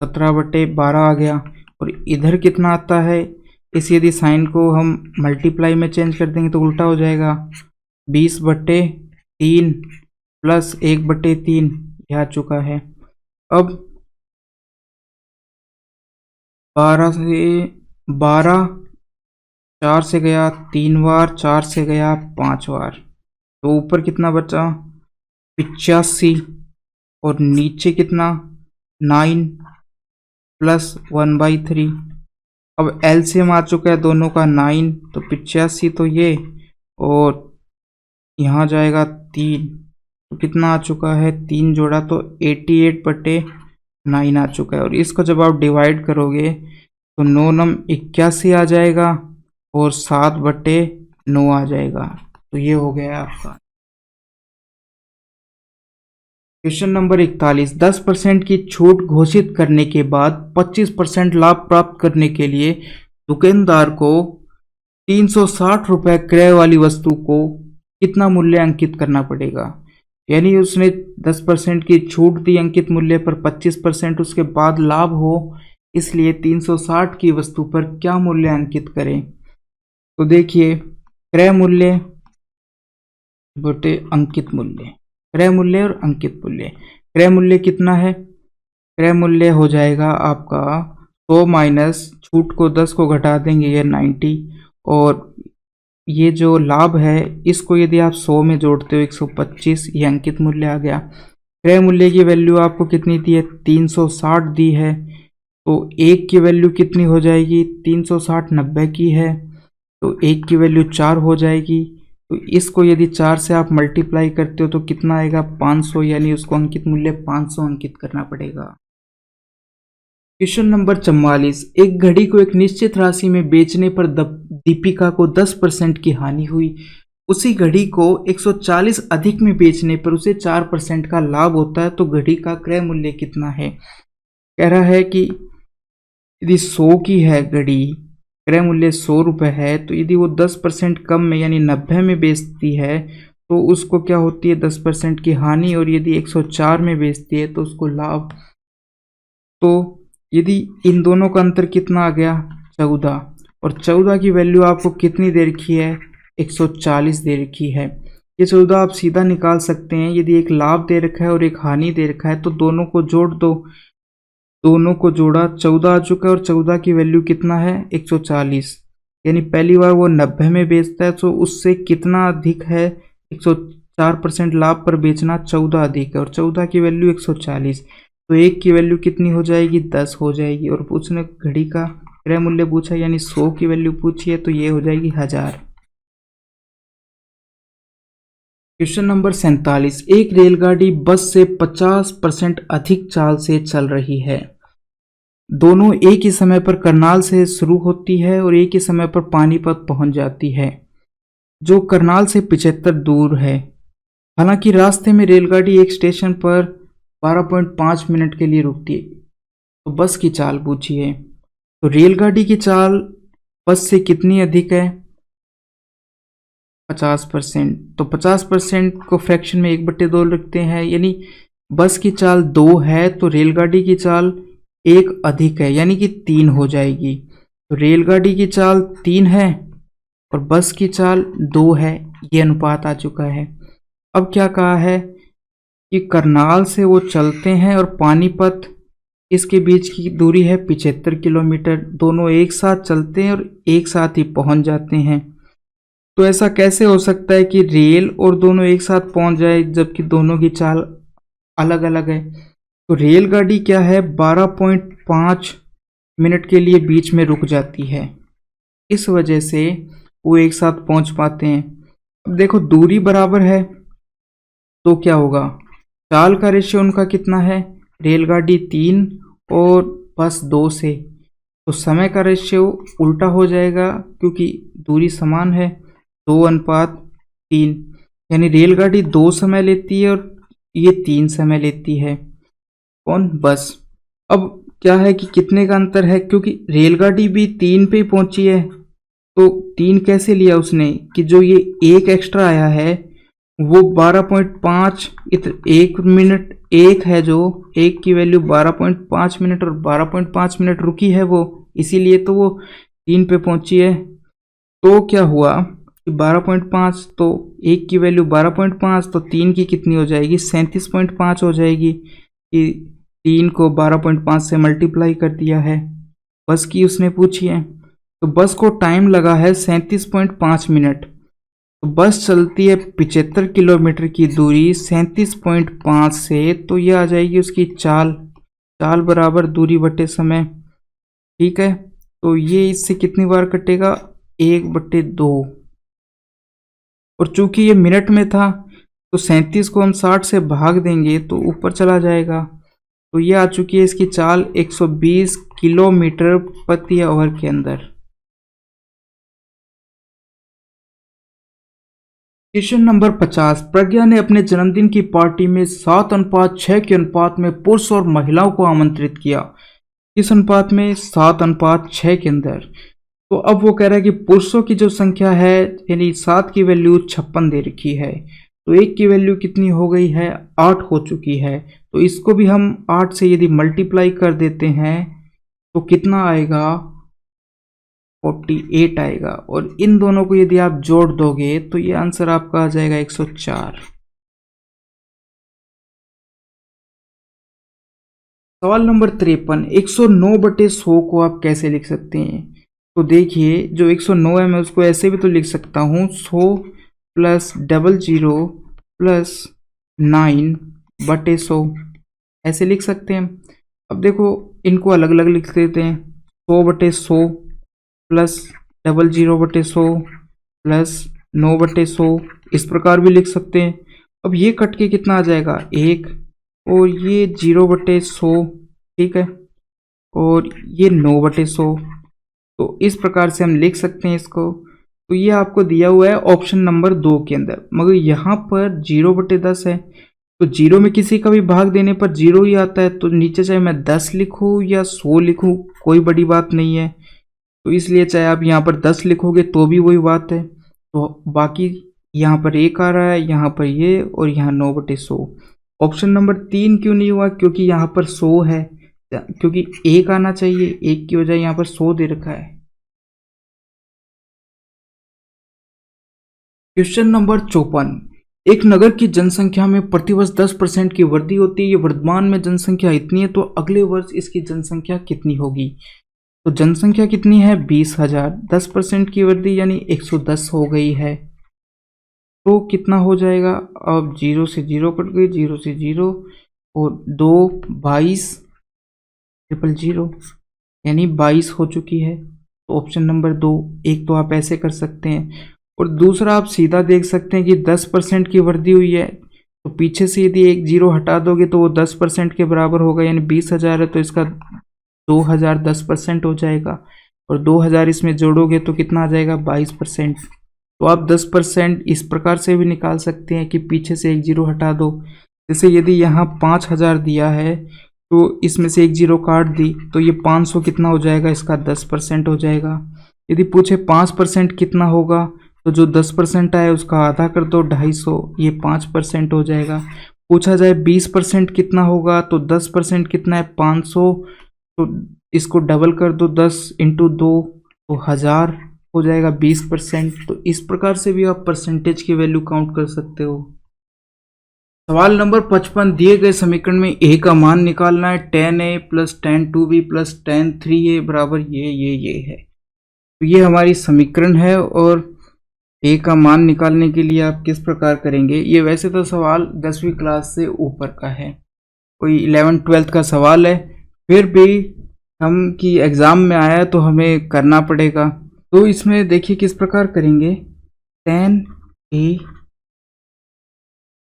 17/12 आ गया। और इधर कितना आता है, इस यदि साइन को हम मल्टीप्लाई में चेंज कर देंगे तो उल्टा हो जाएगा। 20/3 प्लस 1/3 यह आ चुका है। अब 12 4 से गया 3 बार, 4 से गया 5 बार, तो ऊपर कितना बचा 85 और नीचे कितना 9 प्लस 1/3। अब एलसीएम आ चुका है दोनों का 9, तो 85 तो ये और यहाँ जाएगा 3, तो कितना आ चुका है 3 जोड़ा तो 88/9 आ चुका है। और इसको जब आप डिवाइड करोगे तो 9 9 81 आ जाएगा और 7/9 आ जाएगा। तो ये हो गया आपका क्वेश्चन नंबर 41। 10% की छूट घोषित करने के बाद 25% लाभ प्राप्त करने के लिए दुकानदार को 360 रुपये क्रय वाली वस्तु को कितना मूल्य अंकित करना पड़ेगा। यानी उसने 10% की छूट दी अंकित मूल्य पर, 25% उसके बाद लाभ हो, इसलिए 360 की वस्तु पर क्या मूल्य अंकित करें। तो देखिए क्रय मूल्य बटे अंकित मूल्य, क्रय मूल्य और अंकित मूल्य। क्रय मूल्य कितना है, क्रय मूल्य हो जाएगा आपका 100 माइनस छूट को 10 को घटा देंगे ये 90, और ये जो लाभ है इसको यदि आप 100 में जोड़ते हो 125, ये अंकित मूल्य आ गया। क्रय मूल्य की वैल्यू आपको कितनी दी है 360 दी है, तो 1 की वैल्यू कितनी हो जाएगी 360 90 की है, तो 1 की वैल्यू 4 हो जाएगी। तो इसको यदि 4 से आप मल्टीप्लाई करते हो तो कितना आएगा 500, यानी उसको अंकित मूल्य 500 अंकित करना पड़ेगा। Question number 44। एक घड़ी को एक निश्चित राशि में बेचने पर दीपिका को 10% की हानि हुई। उसी घड़ी को 140 अधिक में बेचने पर उसे 4% का लाभ होता है, तो घड़ी का क्रय मूल्य कितना है। कह रहा है कि यदि 100 की है घड़ी, क्रय मूल्य 100 रुपये है, तो यदि वो 10% कम में यानी 90 में बेचती है तो उसको क्या होती है 10% की हानि, और यदि 104 में बेचती है तो उसको लाभ। तो यदि इन दोनों का अंतर कितना आ गया 14, और 14 की वैल्यू आपको कितनी दे रखी है 140 दे रखी है। ये 14 आप सीधा निकाल सकते हैं। यदि एक लाभ दे रखा है और एक हानि दे रखा है तो दोनों को जोड़ दो, दोनों को जोड़ा 14 आ चुका है, और 14 की वैल्यू कितना है 140, यानी पहली बार वो 90 में बेचता है तो उससे कितना अधिक है 104% लाभ पर बेचना 14 अधिक है, और 14 की वैल्यू 140, तो 1 की वैल्यू कितनी हो जाएगी 10 हो जाएगी। और उसने घड़ी का क्रय मूल्य पूछा यानी 100 की वैल्यू पूछी है, तो ये हो जाएगी 1000। Question number 47। एक रेलगाड़ी बस से 50% अधिक चाल से चल रही है। दोनों एक ही समय पर करनाल से शुरू होती है और एक ही समय पर पानीपत पहुंच जाती है, जो करनाल से 75 दूर है। हालांकि रास्ते में रेलगाड़ी एक स्टेशन पर 12.5 मिनट के लिए रुकती है। तो बस की चाल पूछी है, तो रेलगाड़ी की चाल बस से कितनी अधिक है 50%, तो 50% को फ्रैक्शन में 1/2 रखते हैं, यानी बस की चाल 2 है तो रेलगाड़ी की चाल 1 अधिक है, यानी कि 3 हो जाएगी। तो रेलगाड़ी की चाल 3 है और बस की चाल 2 है, ये अनुपात आ चुका है। अब क्या कहा है कि करनाल से वो चलते हैं और पानीपत इसके बीच की दूरी है 75 किलोमीटर। दोनों एक साथ चलते हैं और एक साथ ही पहुंच जाते हैं। तो ऐसा कैसे हो सकता है कि रेल और दोनों एक साथ पहुंच जाए जबकि दोनों की चाल अलग अलग है। तो रेलगाड़ी क्या है 12.5 मिनट के लिए बीच में रुक जाती है, इस वजह से वो एक साथ पहुंच पाते हैं। अब देखो दूरी बराबर है तो क्या होगा, चाल का रेशियो उनका कितना है, रेलगाड़ी 3 और बस 2 से, तो समय का रेशियो उल्टा हो जाएगा क्योंकि दूरी समान है 2:3, यानी रेलगाड़ी 2 समय लेती है और ये 3 समय लेती है। कौन, बस। अब क्या है कि कितने का अंतर है, क्योंकि रेलगाड़ी भी 3 पे पहुंची है, तो 3 कैसे लिया उसने कि जो ये 1 एक्स्ट्रा आया है वो 12.5 1 मिनट 1 है, जो 1 की वैल्यू 12.5 मिनट और 12.5 मिनट रुकी है वो, इसीलिए तो वो 3 पे पहुंची है। तो क्या हुआ कि 12.5, तो एक की वैल्यू 12.5, तो 3 की कितनी हो जाएगी, 37.5 हो जाएगी। कि 3 को 12.5 से मल्टीप्लाई कर दिया है। बस की उसने पूछी है, तो बस को टाइम लगा है 37.5 मिनट। तो बस चलती है 75 किलोमीटर की दूरी 37.5 से, तो ये आ जाएगी उसकी चाल। चाल बराबर दूरी बटे समय। ठीक है, तो ये इससे कितनी बार कटेगा, 1/2। और चूंकि ये मिनट में था, तो 37 को हम 60 से भाग देंगे तो ऊपर चला जाएगा। तो ये आ चुकी है इसकी चाल 120 किलोमीटर प्रति आवर के अंदर। Question number 50। प्रज्ञा ने अपने जन्मदिन की पार्टी में 7:6 के अनुपात में पुरुष और महिलाओं को आमंत्रित किया। किस अनुपात में, 7:6 के अंदर। तो अब वो कह रहा है कि पुरुषों की जो संख्या है, यानी 7 की वैल्यू 56 दे रखी है, तो 1 की वैल्यू कितनी हो गई है, 8 हो चुकी है। तो इसको भी हम 8 से यदि मल्टीप्लाई कर देते हैं तो कितना आएगा, 48 आएगा। और इन दोनों को यदि आप जोड़ दोगे तो ये आंसर आपका आ जाएगा 104। सवाल नंबर 53। 109/100 को आप कैसे लिख सकते हैं। तो देखिए, जो 109 है मैं उसको ऐसे भी तो लिख सकता हूँ, 100 + 00 + 9/100, ऐसे लिख सकते हैं। अब देखो, इनको अलग अलग लिख देते हैं। 100/100 + 00/100 + 9/100, इस प्रकार भी लिख सकते हैं। अब ये कट के कितना आ जाएगा, 1, और ये 0/100, ठीक है, और ये 9/100। तो इस प्रकार से हम लिख सकते हैं इसको। तो ये आपको दिया हुआ है ऑप्शन नंबर 2 के अंदर, मगर यहाँ पर 0/10 है, तो 0 में किसी का भी भाग देने पर 0 ही आता है। तो नीचे चाहे मैं 10 लिखूँ या 100 लिखूँ, कोई बड़ी बात नहीं है। तो इसलिए चाहे आप यहाँ पर 10 लिखोगे तो भी वही बात है। तो बाकी यहाँ पर 1 आ रहा है, यहाँ पर ये, और यहाँ 9/100। ऑप्शन नंबर 3 क्यों नहीं हुआ, क्योंकि यहाँ पर 100 है, क्योंकि 1 आना चाहिए, 1 की बजाय यहाँ पर 100 दे रखा है। Question number 54। एक नगर की जनसंख्या में प्रतिवर्ष 10% की वृद्धि होती है। ये वर्तमान में जनसंख्या इतनी है, तो अगले वर्ष इसकी जनसंख्या कितनी होगी। तो जनसंख्या कितनी है, 20,000। 10% की वृद्धि यानी 110 हो गई है। तो कितना हो जाएगा, अब 0 से 0 कट गई, 0 से 0, और 2 22 000, यानी 22 हो चुकी है। तो ऑप्शन नंबर 2, एक तो आप ऐसे कर सकते हैं, और दूसरा आप सीधा देख सकते हैं कि 10% की वृद्धि हुई है, तो पीछे से यदि एक 0 हटा दोगे तो वो 10% के बराबर होगा, यानी 20,000 है तो इसका 2,000 10% हो जाएगा, और 2,000 इसमें जोड़ोगे तो कितना आ जाएगा, 22%। तो आप 10% इस प्रकार से भी निकाल सकते हैं कि पीछे से एक 0 हटा दो। जैसे यदि यहाँ 5,000 दिया है, तो इसमें से एक 0 काट दी, तो ये 500 कितना हो जाएगा, इसका 10% हो जाएगा। यदि पूछे 5% कितना होगा, तो जो 10% आया उसका आधा कर दो, 250, ये 5% हो जाएगा। पूछा जाए 20% कितना होगा, तो 10% कितना है, 500, तो इसको डबल कर दो, 10 × 2, तो 1000 हो जाएगा 20%। तो इस प्रकार से भी आप परसेंटेज की वैल्यू काउंट कर सकते हो। सवाल नंबर 55। दिए गए समीकरण में a का मान निकालना है। tan a + tan 2b + tan 3a बराबर ये है। तो ये हमारी समीकरण है, और a का मान निकालने के लिए आप किस प्रकार करेंगे। ये वैसे तो सवाल 10वीं क्लास से ऊपर का है, कोई 11th-12th का सवाल है, फिर भी हम कि एग्ज़ाम में आया तो हमें करना पड़ेगा। तो इसमें देखिए किस प्रकार करेंगे, tan a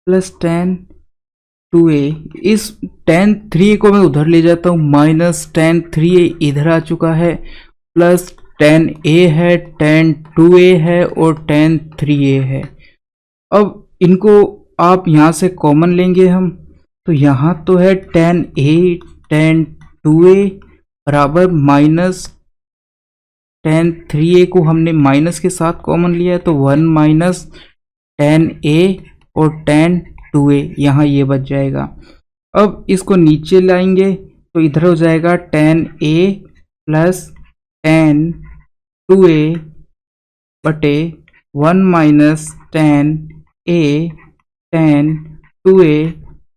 + tan 2a, इस tan 3a को मैं उधर ले जाता हूँ, माइनस tan 3a इधर आ चुका है, प्लस tan a है, tan 2a है, और tan 3a है। अब इनको आप यहाँ से कॉमन लेंगे हम, तो यहाँ तो है tan a tan 2a बराबर माइनस tan 3a को हमने माइनस के साथ कॉमन लिया है, तो 1 - tan a और tan 2a, यहाँ ये बच जाएगा। अब इसको नीचे लाएंगे तो इधर हो जाएगा tan a + tan 2a बटे 1 माइनस 10a tan 2a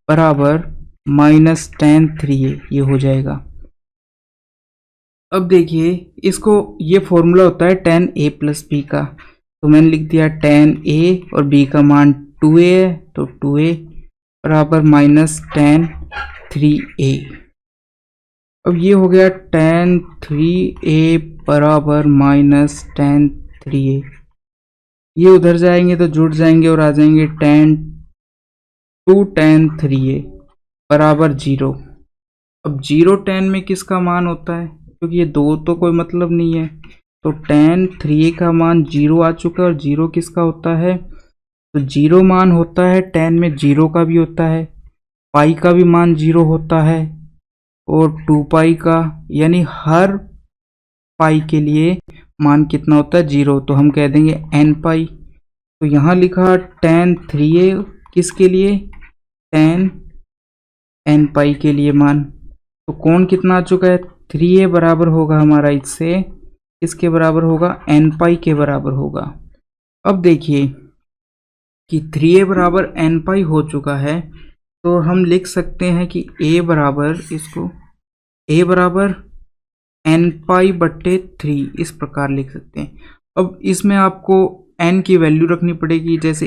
बराबर माइनस tan 3a, ये हो जाएगा। अब देखिए इसको, ये फॉर्मूला होता है tan a प्लस b का, तो मैंने लिख दिया tan a और b का मान 2a है, तो 2a बराबर माइनस tan 3a। अब ये हो गया tan 3a बराबर माइनस tan 3a, ये उधर जाएंगे तो जुड़ जाएंगे और आ जाएंगे tan 3a बराबर 0। अब 0 tan में किसका मान होता है, क्योंकि ये दो तो कोई मतलब नहीं है, तो tan 3a का मान 0 आ चुका है। और 0 किसका होता है, तो 0 मान होता है tan में 0 का भी होता है, पाई का भी मान 0 होता है और 2 पाई का, यानी हर पाई के लिए मान कितना होता है 0, तो हम कह देंगे n पाई। तो यहाँ लिखा tan 3a किसके लिए, tan n पाई के लिए मान। तो कोण कितना आ चुका है, 3a बराबर होगा हमारा इससे, इसके बराबर होगा n पाई के बराबर होगा। अब देखिए कि 3a बराबर n पाई हो चुका है, तो हम लिख सकते हैं कि a बराबर, इसको a बराबर n पाई बट्टे 3, इस प्रकार लिख सकते हैं। अब इसमें आपको n की वैल्यू रखनी पड़ेगी, जैसे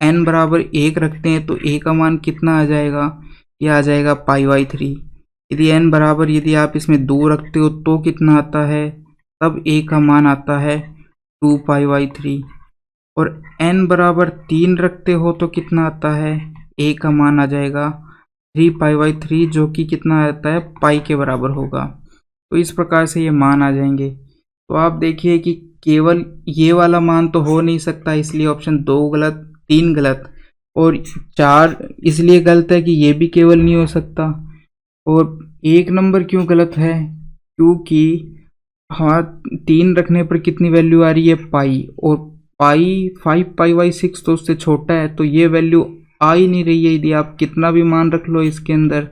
n बराबर 1 रखते हैं तो a का मान कितना आ जाएगा, ये आ जाएगा पाई बाई 3। यदि n बराबर, यदि आप इसमें 2 रखते हो तो कितना आता है, तब a का मान आता है 2 पाई बाई 3। और n बराबर 3 रखते हो तो कितना आता है, a का मान आ जाएगा 3 पाई बाई 3, जो कि कितना आता है, पाई के बराबर होगा। तो इस प्रकार से ये मान आ जाएंगे। तो आप देखिए कि केवल ये वाला मान तो हो नहीं सकता, इसलिए ऑप्शन 2 गलत, 3 गलत और 4 इसलिए गलत है कि ये भी केवल नहीं हो सकता। और 1 नंबर क्यों गलत है, क्योंकि हाँ 3 रखने पर कितनी वैल्यू आ रही है, पाई, और पाई 5 पाई बाई 6 तो उससे छोटा है, तो ये वैल्यू आ ही नहीं रही है। यदि आप कितना भी मान रख लो इसके अंदर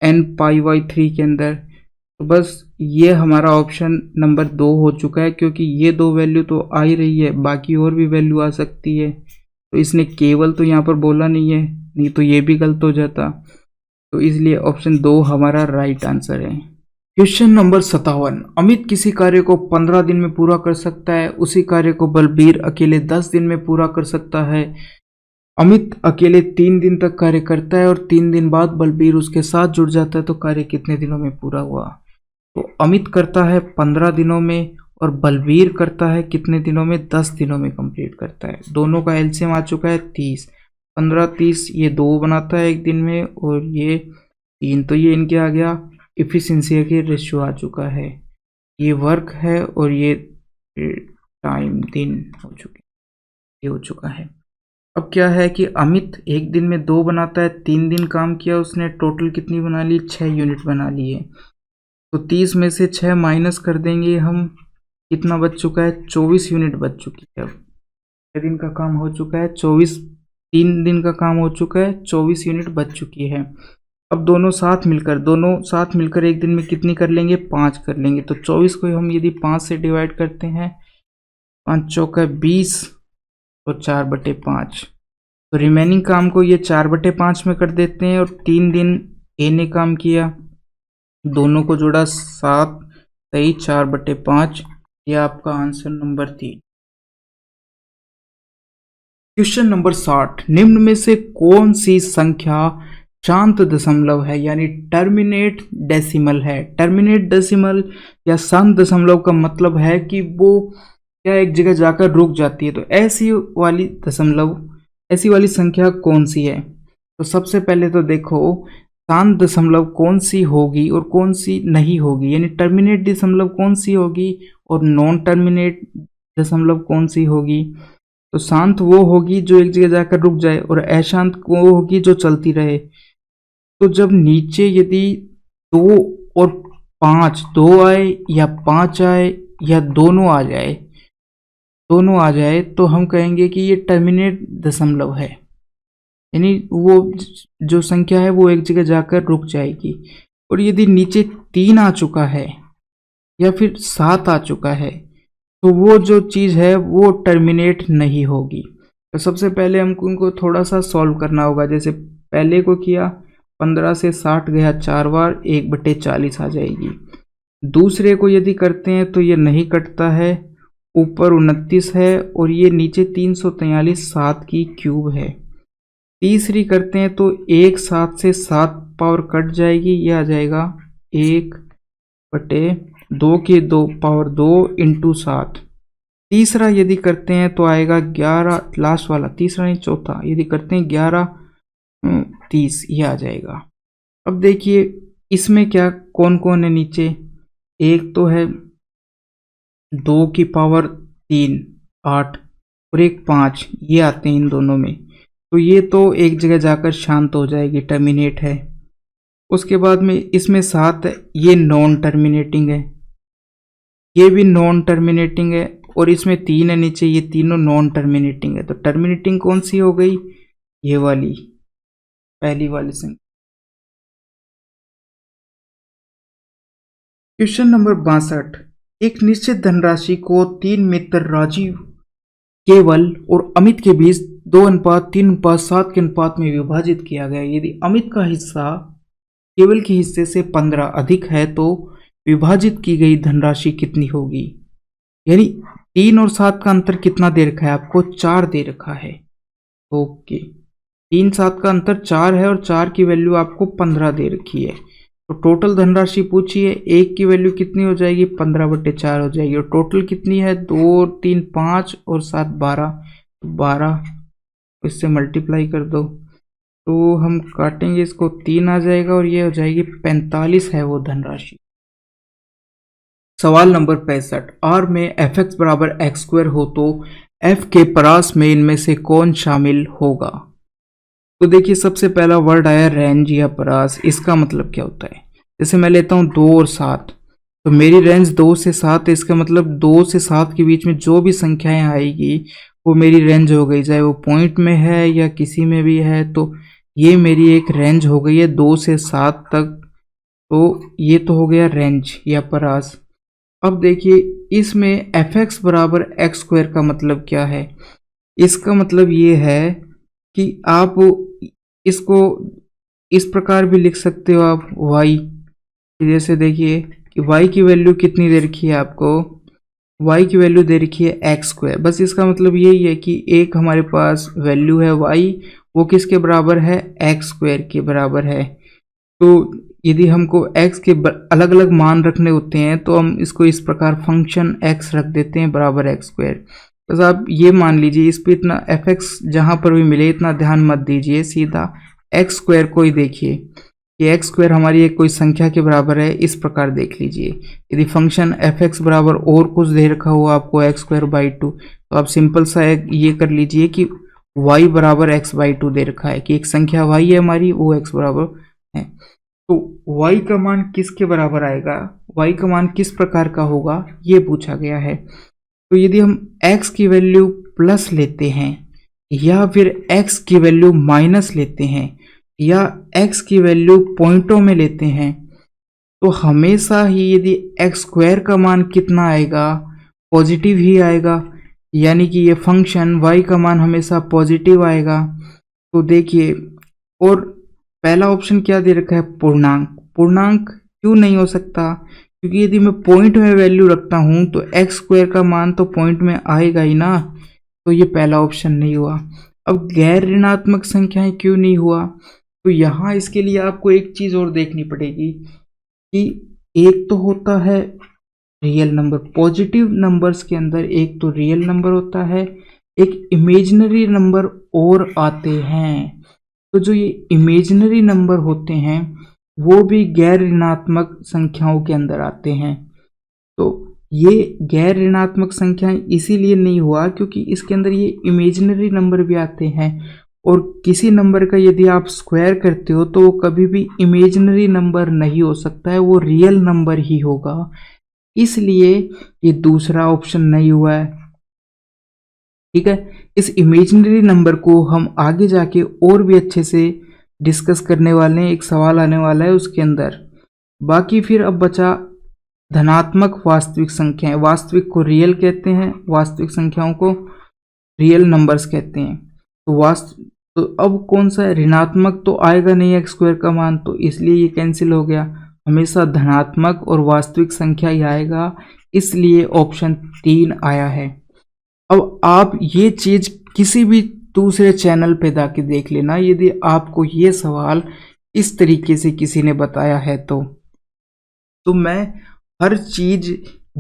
n पाई बाई 3 के अंदर, तो बस ये हमारा ऑप्शन नंबर 2 हो चुका है, क्योंकि ये 2 वैल्यू तो आ ही रही है, बाकी और भी वैल्यू आ सकती है। तो इसने केवल तो यहाँ पर बोला नहीं है, नहीं तो ये भी गलत हो जाता। तो इसलिए ऑप्शन 2 हमारा राइट आंसर है। क्वेश्चन नंबर 57, अमित किसी कार्य को 15 दिन में पूरा कर सकता है, उसी कार्य को बलबीर अकेले 10 दिन में पूरा कर सकता है। अमित अकेले 3 दिन तक कार्य करता है और 3 दिन बाद बलबीर उसके साथ जुड़ जाता है, तो कार्य कितने दिनों में पूरा हुआ। तो अमित करता है 15 दिनों में और बलबीर करता है कितने दिनों में, 10 दिनों में कंप्लीट करता है। दोनों का एलसीएम आ चुका है 30, 15 30, ये 2 बनाता है एक दिन में और ये 3, तो ये इनके आ गया इफिशिएंसी के रेशियो आ चुका है। ये वर्क है और ये टाइम दिन हो चुके, ये हो चुका है। अब क्या है कि अमित एक दिन में 2 बनाता है, 3 दिन काम किया उसने, टोटल कितनी बना ली, 6 यूनिट बना ली है। तो 30 में से 6 माइनस कर देंगे हम, कितना बच चुका है, 24 यूनिट बच चुकी है। अब 6 दिन का काम हो चुका है, 24, 3 दिन का काम हो चुका है, 24 यूनिट बच चुकी है। अब दोनों साथ मिलकर एक दिन में कितनी कर लेंगे, 5 कर लेंगे। तो 24 को हम यदि 5 से डिवाइड करते हैं, 5 चौका 20 और 4/5, तो रिमेनिंग काम को ये 4/5 में कर देते हैं। और 3 दिन ए ने काम किया, दोनों को जोड़ा 7 सही 4/5, ये आपका आंसर नंबर 3। क्वेश्चन नंबर 60, निम्न में से कौन सी संख्या शांत दशमलव है, यानी टर्मिनेट डेसिमल है। टर्मिनेट डेसिमल या शांत दशमलव का मतलब है कि वो क्या एक जगह जाकर रुक जाती है। तो ऐसी वाली संख्या कौन सी है। तो सबसे पहले तो देखो शांत दशमलव कौन सी होगी और कौन सी नहीं होगी, यानी टर्मिनेट दशमलव कौन सी होगी और नॉन टर्मिनेट दशमलव कौन सी होगी। तो शांत वो होगी जो एक जगह जाकर रुक जाए और अशांत वो होगी जो चलती रहे। तो जब नीचे यदि 2 और 5 2 आए या 5 आए या दोनों आ जाए तो हम कहेंगे कि ये टर्मिनेट दशमलव है, यानी वो जो संख्या है वो एक जगह जाकर रुक जाएगी। और यदि नीचे 3 आ चुका है या फिर 7 आ चुका है तो वो जो चीज़ है वो टर्मिनेट नहीं होगी। तो सबसे पहले हमको उनको थोड़ा सा सॉल्व करना होगा। जैसे पहले को किया, 15 से 60 गया 4 बार, 1/40 आ जाएगी। दूसरे को यदि करते हैं तो ये नहीं कटता है, ऊपर 29 है और ये नीचे 343 7 की क्यूब है। तीसरी करते हैं तो 1 7 से 7 पावर कट जाएगी, ये आ जाएगा 1/2 की 2 पावर 2 इंटू 7। तीसरा यदि करते हैं तो आएगा 11, लास्ट वाला तीसरा नहीं चौथा, यदि करते हैं 11 30, ये आ जाएगा। अब देखिए इसमें क्या कौन कौन है नीचे, एक तो है 2 की पावर 3 8 और एक 5, ये आते हैं इन दोनों में। तो ये तो एक जगह जाकर शांत हो जाएगी, टर्मिनेट है। उसके बाद में इसमें 7 है, ये नॉन टर्मिनेटिंग है, ये भी नॉन टर्मिनेटिंग है, और इसमें 3 है नीचे, ये तीनों नॉन टर्मिनेटिंग है। तो टर्मिनेटिंग कौन सी हो गई, ये वाली, पहली वाली संख्या। क्वेश्चन नंबर 62, एक निश्चित धनराशि को 3 मित्र राजीव, केवल और अमित के बीच 2:3:7 के अनुपात में विभाजित किया गया। यदि अमित का हिस्सा केवल के हिस्से से 15 अधिक है तो विभाजित की गई धनराशि कितनी होगी। यानी 3 और 7 का अंतर कितना दे रखा है आपको, 4 दे रखा है। ओके, 3 7 का अंतर 4 है और 4 की वैल्यू आपको 15 दे रखी है। तो टोटल धनराशि पूछी है, 1 की वैल्यू कितनी हो जाएगी, 15/4 हो जाएगी। और टोटल कितनी है, 2 3 5 और 7 12, 12 इससे मल्टीप्लाई कर दो तो हम काटेंगे इसको, 3 आ जाएगा और ये हो जाएगी 45 है वो धनराशि। सवाल नंबर 65, R में fx बराबर x² हो तो f के परास में इनमें से कौन शामिल होगा। तो देखिए सबसे पहला वर्ड आया रेंज या परास, इसका मतलब क्या होता है। जैसे मैं लेता हूँ 2 और 7, तो मेरी रेंज 2 से 7 है, इसका मतलब 2 से 7 के बीच में जो भी संख्याएं आएगी वो मेरी रेंज हो गई, चाहे वो पॉइंट में है या किसी में भी है। तो ये मेरी एक रेंज हो गई है 2 से 7 तक। तो ये तो हो गया रेंज या परास। अब देखिए इसमें fx बराबर x² का मतलब क्या है। इसका मतलब ये है कि आप इसको इस प्रकार भी लिख सकते हो आप y, जैसे देखिए कि y की वैल्यू कितनी दे रखी है आपको, y की वैल्यू दे रखी है x²। बस इसका मतलब यही है कि एक हमारे पास वैल्यू है y, वो किसके बराबर है, x² के बराबर है। तो यदि हमको x के अलग अलग मान रखने होते हैं तो हम इसको इस प्रकार फंक्शन x रख देते हैं बराबर x²। बस आप ये मान लीजिए, इस पर इतना fx जहाँ पर भी मिले इतना ध्यान मत दीजिए, सीधा x² को ही देखिए कि x² हमारी एक कोई संख्या के बराबर है, इस प्रकार देख लीजिए। यदि फंक्शन fx बराबर और कुछ दे रखा हुआ आपको x²/2, तो आप सिंपल सा ये कर लीजिए कि y बराबर x/2 दे रखा है, कि एक संख्या y है हमारी, वो x बराबर है। तो y का मान किसके बराबर आएगा, y का मान किस प्रकार का होगा, ये पूछा गया है। तो यदि हम x की वैल्यू प्लस लेते हैं या फिर x की वैल्यू माइनस लेते हैं या x की वैल्यू पॉइंटों में लेते हैं, तो हमेशा ही यदि x² का मान कितना आएगा, पॉजिटिव ही आएगा। यानी कि ये फंक्शन y का मान हमेशा पॉजिटिव आएगा। तो देखिए, और पहला ऑप्शन क्या दे रखा है, पूर्णांक। पूर्णांक क्यों नहीं हो सकता, क्योंकि यदि मैं पॉइंट में वैल्यू रखता हूं तो x² का मान तो पॉइंट में आएगा ही ना। तो ये पहला ऑप्शन नहीं हुआ। अब गैर ऋणात्मक संख्याएं क्यों नहीं हुआ, तो यहाँ इसके लिए आपको एक चीज और देखनी पड़ेगी कि एक तो होता है रियल नंबर, पॉजिटिव नंबर्स के अंदर एक तो रियल नंबर होता है, एक इमेजिनरी नंबर और आते हैं। तो जो ये इमेजिनरी नंबर होते हैं वो भी गैर ऋणात्मक संख्याओं के अंदर आते हैं। तो ये गैर ऋणात्मक संख्याएं इसीलिए नहीं हुआ क्योंकि इसके अंदर ये इमेजिनरी नंबर भी आते हैं, और किसी नंबर का यदि आप स्क्वायर करते हो तो वो कभी भी इमेजिनरी नंबर नहीं हो सकता है, वो रियल नंबर ही होगा। इसलिए ये दूसरा ऑप्शन नहीं हुआ है। ठीक है, इस इमेजिनरी नंबर को हम आगे जाके और भी अच्छे से डिस्कस करने वाले हैं, एक सवाल आने वाला है उसके अंदर। बाकी फिर अब बचा धनात्मक वास्तविक संख्याएं, वास्तविक को रियल कहते हैं, वास्तविक संख्याओं को रियल नंबर्स कहते हैं। तो अब कौन सा है, ऋणात्मक तो आएगा नहीं एक्स स्क्वायर का मान, तो इसलिए ये कैंसिल हो गया। हमेशा धनात्मक और वास्तविक संख्या ही आएगा, इसलिए ऑप्शन 3 आया है। अब आप ये चीज किसी भी दूसरे चैनल पे जाके देख लेना, यदि आपको ये सवाल इस तरीके से किसी ने बताया है तो मैं हर चीज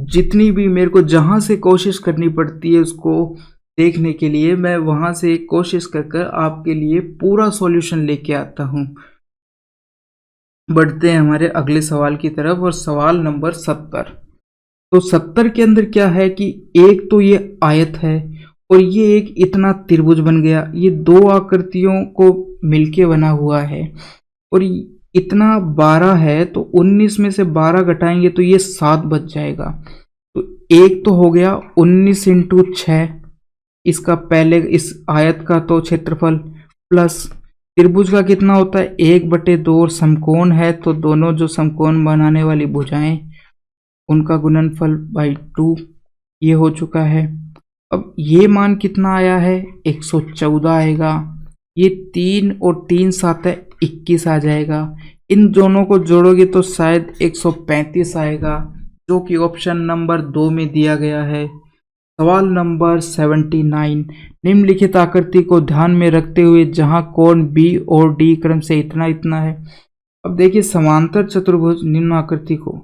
जितनी भी मेरे को जहां से कोशिश करनी पड़ती है उसको देखने के लिए, मैं वहां से कोशिश कर आपके लिए पूरा सॉल्यूशन लेके आता हूं। बढ़ते हैं हमारे अगले सवाल की तरफ, और सवाल नंबर 70। तो 70 के अंदर क्या है कि एक तो ये आयत है और ये एक इतना त्रिभुज बन गया, ये दो आकृतियों को मिलके बना हुआ है, और इतना 12 है, तो 19 में से 12 घटाएंगे तो ये 7 बच जाएगा। तो एक तो हो गया 19 इंटू 6, इसका पहले इस आयत का तो क्षेत्रफल, प्लस त्रिभुज का कितना होता है 1/2, और समकोण है तो दोनों जो समकोण बनाने वाली भुजाएं उनका गुणनफल बाई 2, ये हो चुका है। अब ये मान कितना आया है 114 आएगा, ये 3 और 3 7 है 21 आ जाएगा। इन दोनों को जोड़ोगे तो शायद 135 आएगा, जो कि ऑप्शन नंबर 2 में दिया गया है। सवाल नंबर 79, निम्नलिखित आकृति को ध्यान में रखते हुए जहां कोण बी और डी क्रम से इतना इतना है। अब देखिए समांतर चतुर्भुज निम्न आकृति को,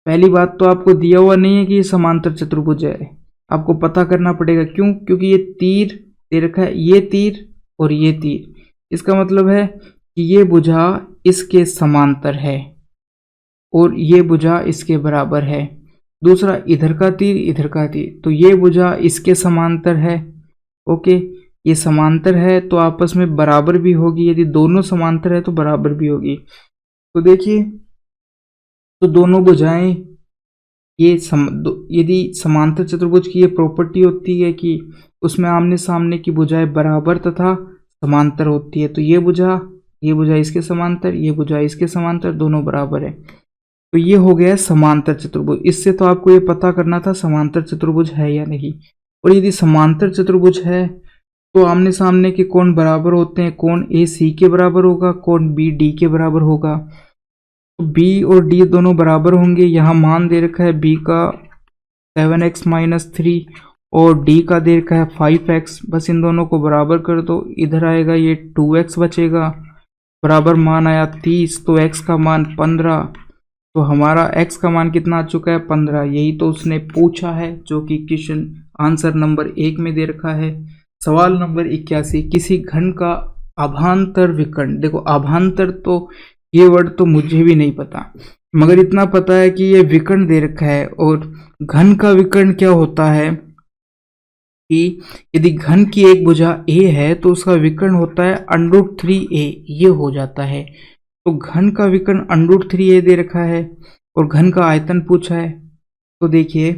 पहली बात तो आपको दिया हुआ नहीं है कि ये समांतर चतुर्भुज है, आपको पता करना पड़ेगा। क्यों? क्योंकि ये तीर दे रखा है, ये तीर और ये तीर, इसका मतलब है कि ये भुजा इसके समांतर है और ये भुजा इसके बराबर है। दूसरा इधर का तीर इधर का तीर, तो ये भुजा इसके समांतर है। ओके, ये समांतर है तो आपस में बराबर भी होगी, यदि दोनों समांतर है तो बराबर भी होगी। तो देखिए, तो दोनों भुजाएं ये यदि समांतर चतुर्भुज की ये प्रॉपर्टी होती है कि उसमें आमने सामने की भुजाएं बराबर तथा समांतर होती है, तो ये भुजा इसके समांतर, ये भुजा इसके समांतर, दोनों बराबर है, तो ये हो गया समांतर चतुर्भुज। इससे तो आपको ये पता करना था समांतर चतुर्भुज है या नहीं। और यदि समांतर चतुर्भुज है तो आमने सामने के कोण बराबर होते हैं, कोण ए सी के बराबर होगा, कोण बी डी के बराबर होगा। तो बी और डी दोनों बराबर होंगे। यहाँ मान दे रखा है बी का 7x-3 और डी का दे रखा है 5x, बस इन दोनों को बराबर कर दो, इधर आएगा ये 2x बचेगा, बराबर मान आया 30, तो x का मान 15, तो हमारा x का मान कितना आ चुका है 15। यही तो उसने पूछा है, जो कि क्वेश्चन आंसर नंबर 1 में दे रखा है। सवाल नंबर 81, किसी घन का अभांतर विकर्ण, देखो अभांतर तो ये वर्ड तो मुझे भी नहीं पता, मगर इतना पता है कि ये विकर्ण दे रखा है। और घन का विकर्ण क्या होता है कि यदि घन की एक भुजा a है तो उसका विकर्ण होता है √3a, ये हो जाता है। तो घन का विकर्ण √3a दे रखा है और घन का आयतन पूछा है, तो देखिए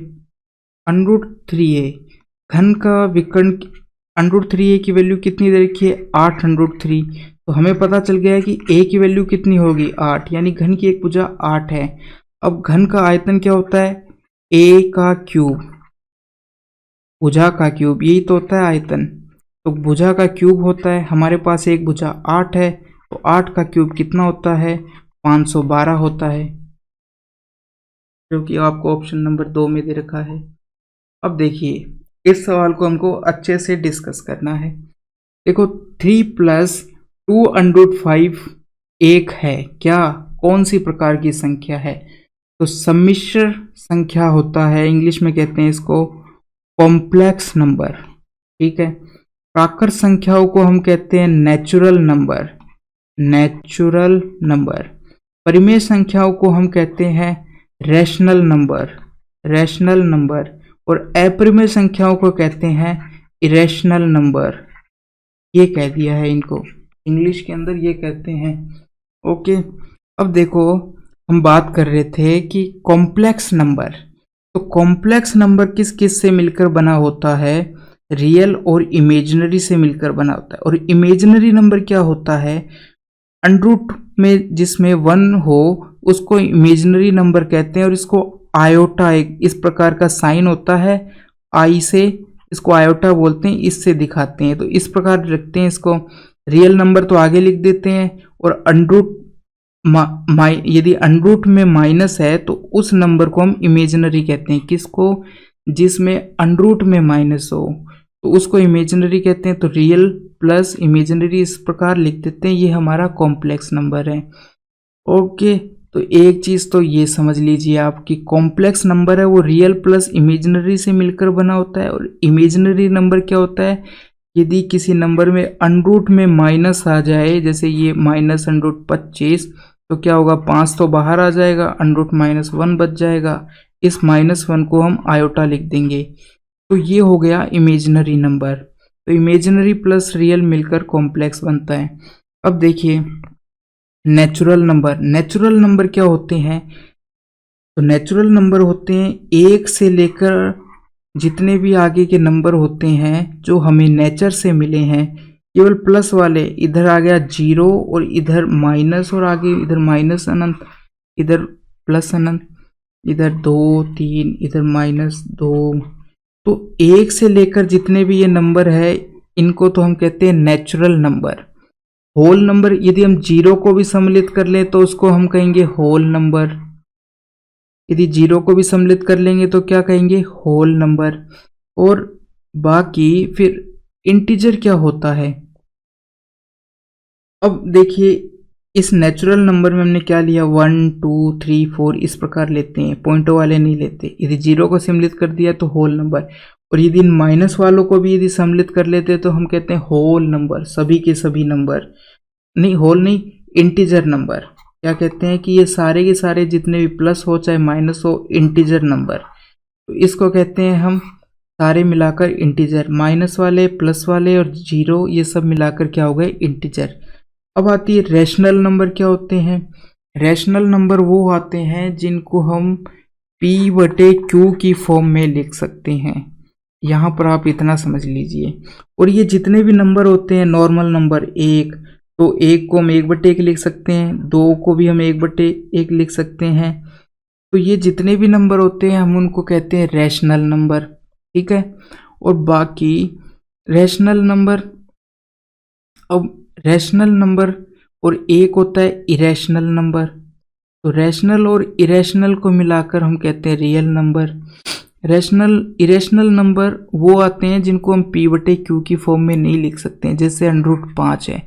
√3a, घन का विकर्ण √3a की वैल्यू कितनी दे रखी है 8√3, तो हमें पता चल गया है कि a की वैल्यू कितनी होगी 8, यानी घन की एक भुजा 8 है। अब घन का आयतन क्या होता है a का क्यूब, भुजा का क्यूब, यही तो होता है आयतन। तो भुजा का क्यूब होता है, हमारे पास एक भुजा 8 है, तो 8 का क्यूब कितना होता है 512 होता है, जो कि आपको ऑप्शन नंबर 2 में दे रखा है। अब देखिए इस सवाल को हमको अच्छे से डिस्कस करना है। देखो 3 + 2√5 1 है, क्या कौन सी प्रकार की संख्या है? तो सम्मिश्र संख्या होता है, इंग्लिश में कहते हैं इसको कॉम्प्लेक्स नंबर, ठीक है। प्राकृत संख्याओं को हम कहते हैं नेचुरल नंबर, नेचुरल नंबर। परिमेय संख्याओं को हम कहते हैं रैशनल नंबर, रैशनल नंबर। और अपरिमेय संख्याओं को कहते हैं इरेशनल नंबर, ये कह दिया है इनको, इंग्लिश के अंदर ये कहते हैं। ओके, अब देखो हम बात कर रहे थे कि कॉम्प्लेक्स नंबर, तो कॉम्प्लेक्स नंबर किस किस से मिलकर बना होता है? रियल और इमेजिनरी से मिलकर बना होता है। और इमेजिनरी नंबर क्या होता है? अंडर रूट में जिसमें 1 हो उसको इमेजिनरी नंबर कहते हैं, और इसको आयोटा, एक इस प्रकार का साइन होता है, आई से इसको आयोटा बोलते हैं, इससे दिखाते हैं। तो इस प्रकार रखते हैं इसको। रियल नंबर तो आगे लिख देते हैं, और अंडरूट यदि अंडरूट में माइनस है तो उस नंबर को हम इमेजिनरी कहते हैं। किसको? जिसमें अंडरूट में माइनस हो तो उसको इमेजिनरी कहते हैं। तो रियल प्लस इमेजिनरी इस प्रकार लिख देते हैं, ये हमारा कॉम्प्लेक्स नंबर है। ओके, तो एक चीज तो ये समझ लीजिए आप कि कॉम्प्लेक्स नंबर है वो रियल प्लस इमेजिनरी से मिलकर बना होता है। और इमेजिनरी नंबर क्या होता है? यदि किसी नंबर में अंडरूट में माइनस आ जाए, जैसे ये माइनस अंडरूट 25, तो क्या होगा? 5 तो बाहर आ जाएगा, अंडरूट -1 बच जाएगा। इस -1 को हम आयोटा लिख देंगे। तो ये हो गया इमेजिनरी नंबर। तो इमेजिनरी प्लस रियल मिलकर कॉम्प्लेक्स बनता है। अब देखिए नेचुरल नंबर। नेचुरल नंबर क्या होते हैं? तो नेचुरल नंबर होते हैं 1 से लेकर जितने भी आगे के नंबर होते हैं जो हमें नेचर से मिले हैं, केवल प्लस वाले। इधर आ गया 0 और इधर माइनस, और आगे इधर माइनस अनंत, इधर प्लस अनंत, इधर 2 3, इधर -2। तो 1 से लेकर जितने भी ये नंबर है इनको तो हम कहते हैं नेचुरल नंबर। होल नंबर यदि हम 0 को भी सम्मिलित कर लें तो उसको हम कहेंगे होल नंबर। यदि 0 को भी सम्मिलित कर लेंगे तो क्या कहेंगे? Whole number. और बाकी फिर इंटीजर क्या होता है? अब देखिए इस नेचुरल नंबर में हमने क्या लिया? 1 2 3 4 इस प्रकार लेते हैं, पॉइंटों वाले नहीं लेते। यदि 0 को सम्मिलित कर दिया तो होल नंबर, और यदि माइनस वालों को भी यदि सम्मिलित कर लेते तो हम कहते हैं होल नंबर। सभी के सभी नंबर नहीं, होल नहीं, इंटीजर नंबर। क्या कहते हैं कि ये सारे के सारे जितने भी प्लस हो चाहे माइनस हो, इंटीजर नंबर। तो इसको कहते हैं हम सारे मिलाकर इंटीजर। माइनस वाले, प्लस वाले और 0 ये सब मिलाकर क्या हो गए? इंटीजर। अब आती है रैशनल नंबर। क्या होते हैं? रैशनल नंबर वो आते हैं जिनको हम P/Q की फॉर्म में लिख सकते हैं। यहाँ पर आप इतना समझ लीजिए। और ये जितने भी नंबर होते हैं, नॉर्मल नंबर 1, तो 1 को हम 1/1 लिख सकते हैं, 2 को भी हम 1/1 लिख सकते हैं। तो ये जितने भी नंबर होते हैं हम उनको कहते हैं रैशनल नंबर। ठीक है। और बाकी रैशनल नंबर, अब रैशनल नंबर और एक होता है इरेशनल नंबर। तो रैशनल और इरेशनल को मिलाकर हम कहते हैं real number. Rational irrational number वो आते हैं जिनको हम P/Q की फॉर्म में नहीं लिख सकते हैं। जैसे √5 है,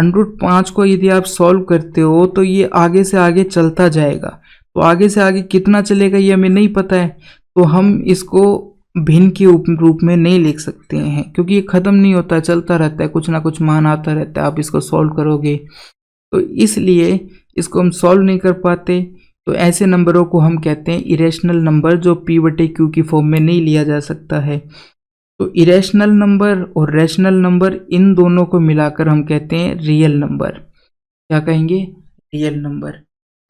√5 को यदि आप सॉल्व करते हो तो ये आगे से आगे चलता जाएगा। तो आगे से आगे कितना चलेगा ये हमें नहीं पता है, तो हम इसको भिन्न के रूप में नहीं लिख सकते हैं, क्योंकि ये खत्म नहीं होता, चलता रहता है, कुछ ना कुछ मान आता रहता है। आप इसको सॉल्व करोगे तो इसलिए इसको हम सॉल्व नहीं कर पाते। तो ऐसे नंबरों को हम कहते हैं इरेशनल नंबर, जो P/Q की फॉर्म में नहीं लिया जा सकता है। तो इरेशनल नंबर और रैशनल नंबर, इन दोनों को मिलाकर हम कहते हैं रियल नंबर। क्या कहेंगे? Real number.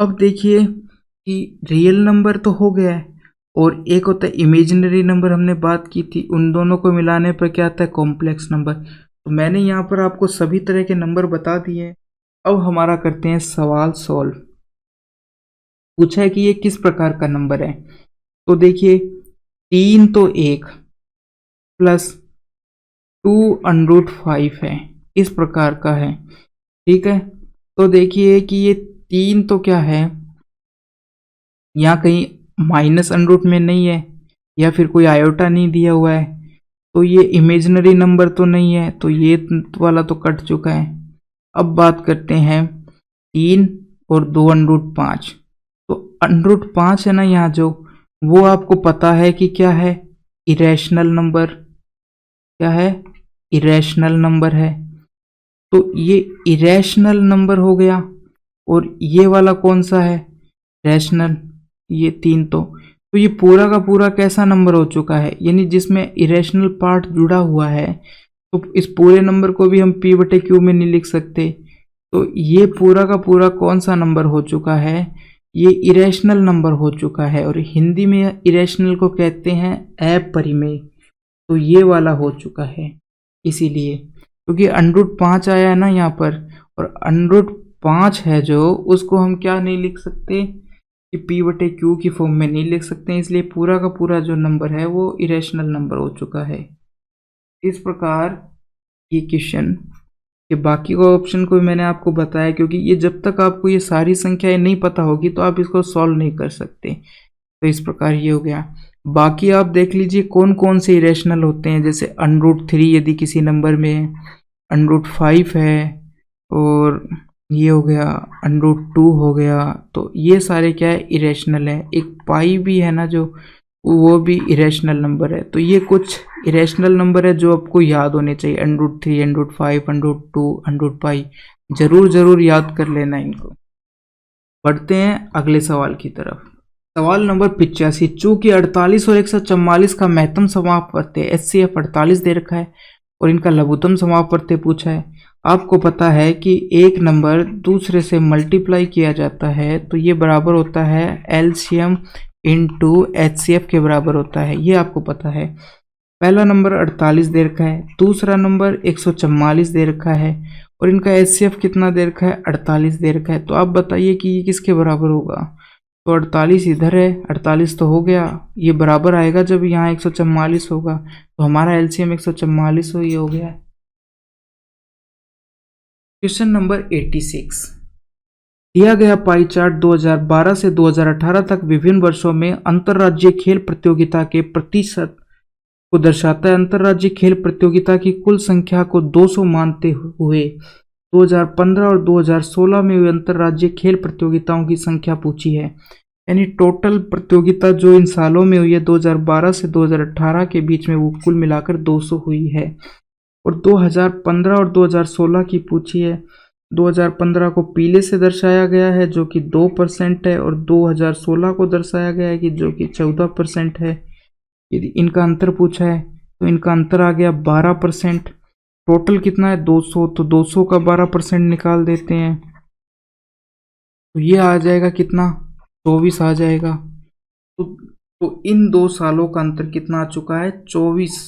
अब देखिए कि रियल नंबर तो हो गया है, और एक होता है इमेजिनरी नंबर, हमने बात की थी। उन दोनों को मिलाने पर क्या आता है? Complex number. तो मैंने यहाँ पर आपको सभी तरह के नंबर बता दिए। अब हमारा करते हैं सवाल सॉल्व। पूछा है कि ये किस प्रकार का नंबर है। तो देखिए 3 तो 1 प्लस 2√5 है, इस प्रकार का है। ठीक है। तो देखिए कि ये 3 तो क्या है, यहाँ कहीं माइनस अंडरूट में नहीं है, या फिर कोई आयोटा नहीं दिया हुआ है, तो ये इमेजिनरी नंबर तो नहीं है, तो ये वाला तो कट चुका है। अब बात करते हैं 3 और 2√5। तो √5 है ना यहाँ जो, वो आपको पता है कि क्या है? Irrational number. क्या है? इरेशनल नंबर है। तो ये इरेशनल नंबर हो गया। और ये वाला कौन सा है? रैशनल। ये 3 तो ये पूरा का पूरा कैसा नंबर हो चुका है, यानी जिसमें इरेशनल पार्ट जुड़ा हुआ है। तो इस पूरे नंबर को भी हम P/Q में नहीं लिख सकते। तो ये पूरा का पूरा कौन सा नंबर हो चुका है? ये इरेशनल नंबर हो चुका है। और हिंदी में इरेशनल को कहते हैं अपरिमेय। तो ये वाला हो चुका है, इसीलिए क्योंकि √5 आया है ना यहाँ पर, और √5 है जो, उसको हम क्या नहीं लिख सकते? कि पी बटे क्यू की फॉर्म में नहीं लिख सकते हैं, इसलिए पूरा का पूरा जो नंबर है वो इरेशनल नंबर हो चुका है। इस प्रकार ये क्वेश्चन के बाकी का ऑप्शन को मैंने आपको बताया, क्योंकि ये जब तक आपको ये सारी संख्याएं नहीं पता होगी तो आप इसको सॉल्व नहीं कर सकते। तो इस प्रकार ये हो गया। बाकी आप देख लीजिए कौन कौन से इरेशनल होते हैं, जैसे √3 यदि किसी नंबर में है, √5 है, और ये हो गया √2 हो गया। तो ये सारे क्या है, इरेशनल है। एक पाई भी है ना जो, वो भी इरेशनल नंबर है। तो ये कुछ इरेशनल नंबर है जो आपको याद होने चाहिए, √3, √5, √2, √पाई। जरूर याद कर लेना इनको। बढ़ते हैं अगले सवाल की तरफ। सवाल नंबर 85। चूंकि 48 और 144 का महत्तम समापवर्त्य HCF 48 दे रखा है और इनका लघुत्तम समापवर्त्य पूछा है। आपको पता है कि एक नंबर दूसरे से मल्टीप्लाई किया जाता है तो ये बराबर होता है LCM इंटू HCF के बराबर होता है, ये आपको पता है। पहला नंबर 48 दे रखा है, दूसरा नंबर 144 दे रखा है और इनका HCF कितना दे रखा है, 48 दे रखा है। तो आप बताइए कि ये किसके बराबर होगा। तो 48 इधर है, 48 तो हो गया, ये बराबर आएगा जब यहाँ 144 होगा, तो हमारा LCM 144 हो, ये हो गया। Question number 86। दिया गया पाई चार्ट 2012 से 2018 तक विभिन्न वर्षों में अंतर्राज्यीय खेल प्रतियोगिता के प्रतिशत को दर्शाता है। अंतर्राज्यीय खेल प्रतियोगिता की कुल संख्या को 200 मानते हुए 2015 और 2016 में हुई अंतर्राज्यीय खेल प्रतियोगिताओं की संख्या पूछी है। यानी टोटल प्रतियोगिता जो इन सालों में हुई है 2012 से 2018 के बीच में, वो कुल मिलाकर 200 हुई है। और 2015 और 2016 की पूछी है। 2015 को पीले से दर्शाया गया है जो कि 2% है, और 2016 को दर्शाया गया है कि जो कि 14% है। यदि इनका अंतर पूछा है तो इनका अंतर आ गया 12%। टोटल कितना है, 200, तो 200 का 12% निकाल देते हैं तो ये आ जाएगा कितना, 24 आ जाएगा। तो इन 2 सालों का अंतर कितना आ चुका है, 24।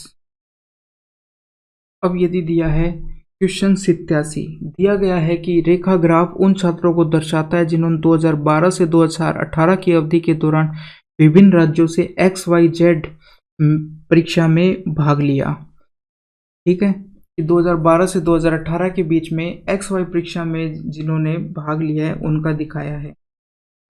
अब यदि दिया है क्वेश्चन 87, दिया गया है कि रेखा ग्राफ उन छात्रों को दर्शाता है जिन्होंने 2012 से 2018 की अवधि के दौरान विभिन्न राज्यों से XYZ परीक्षा में भाग लिया। ठीक है, कि 2012 से 2018 के बीच में XY परीक्षा में जिन्होंने भाग लिया है उनका दिखाया है।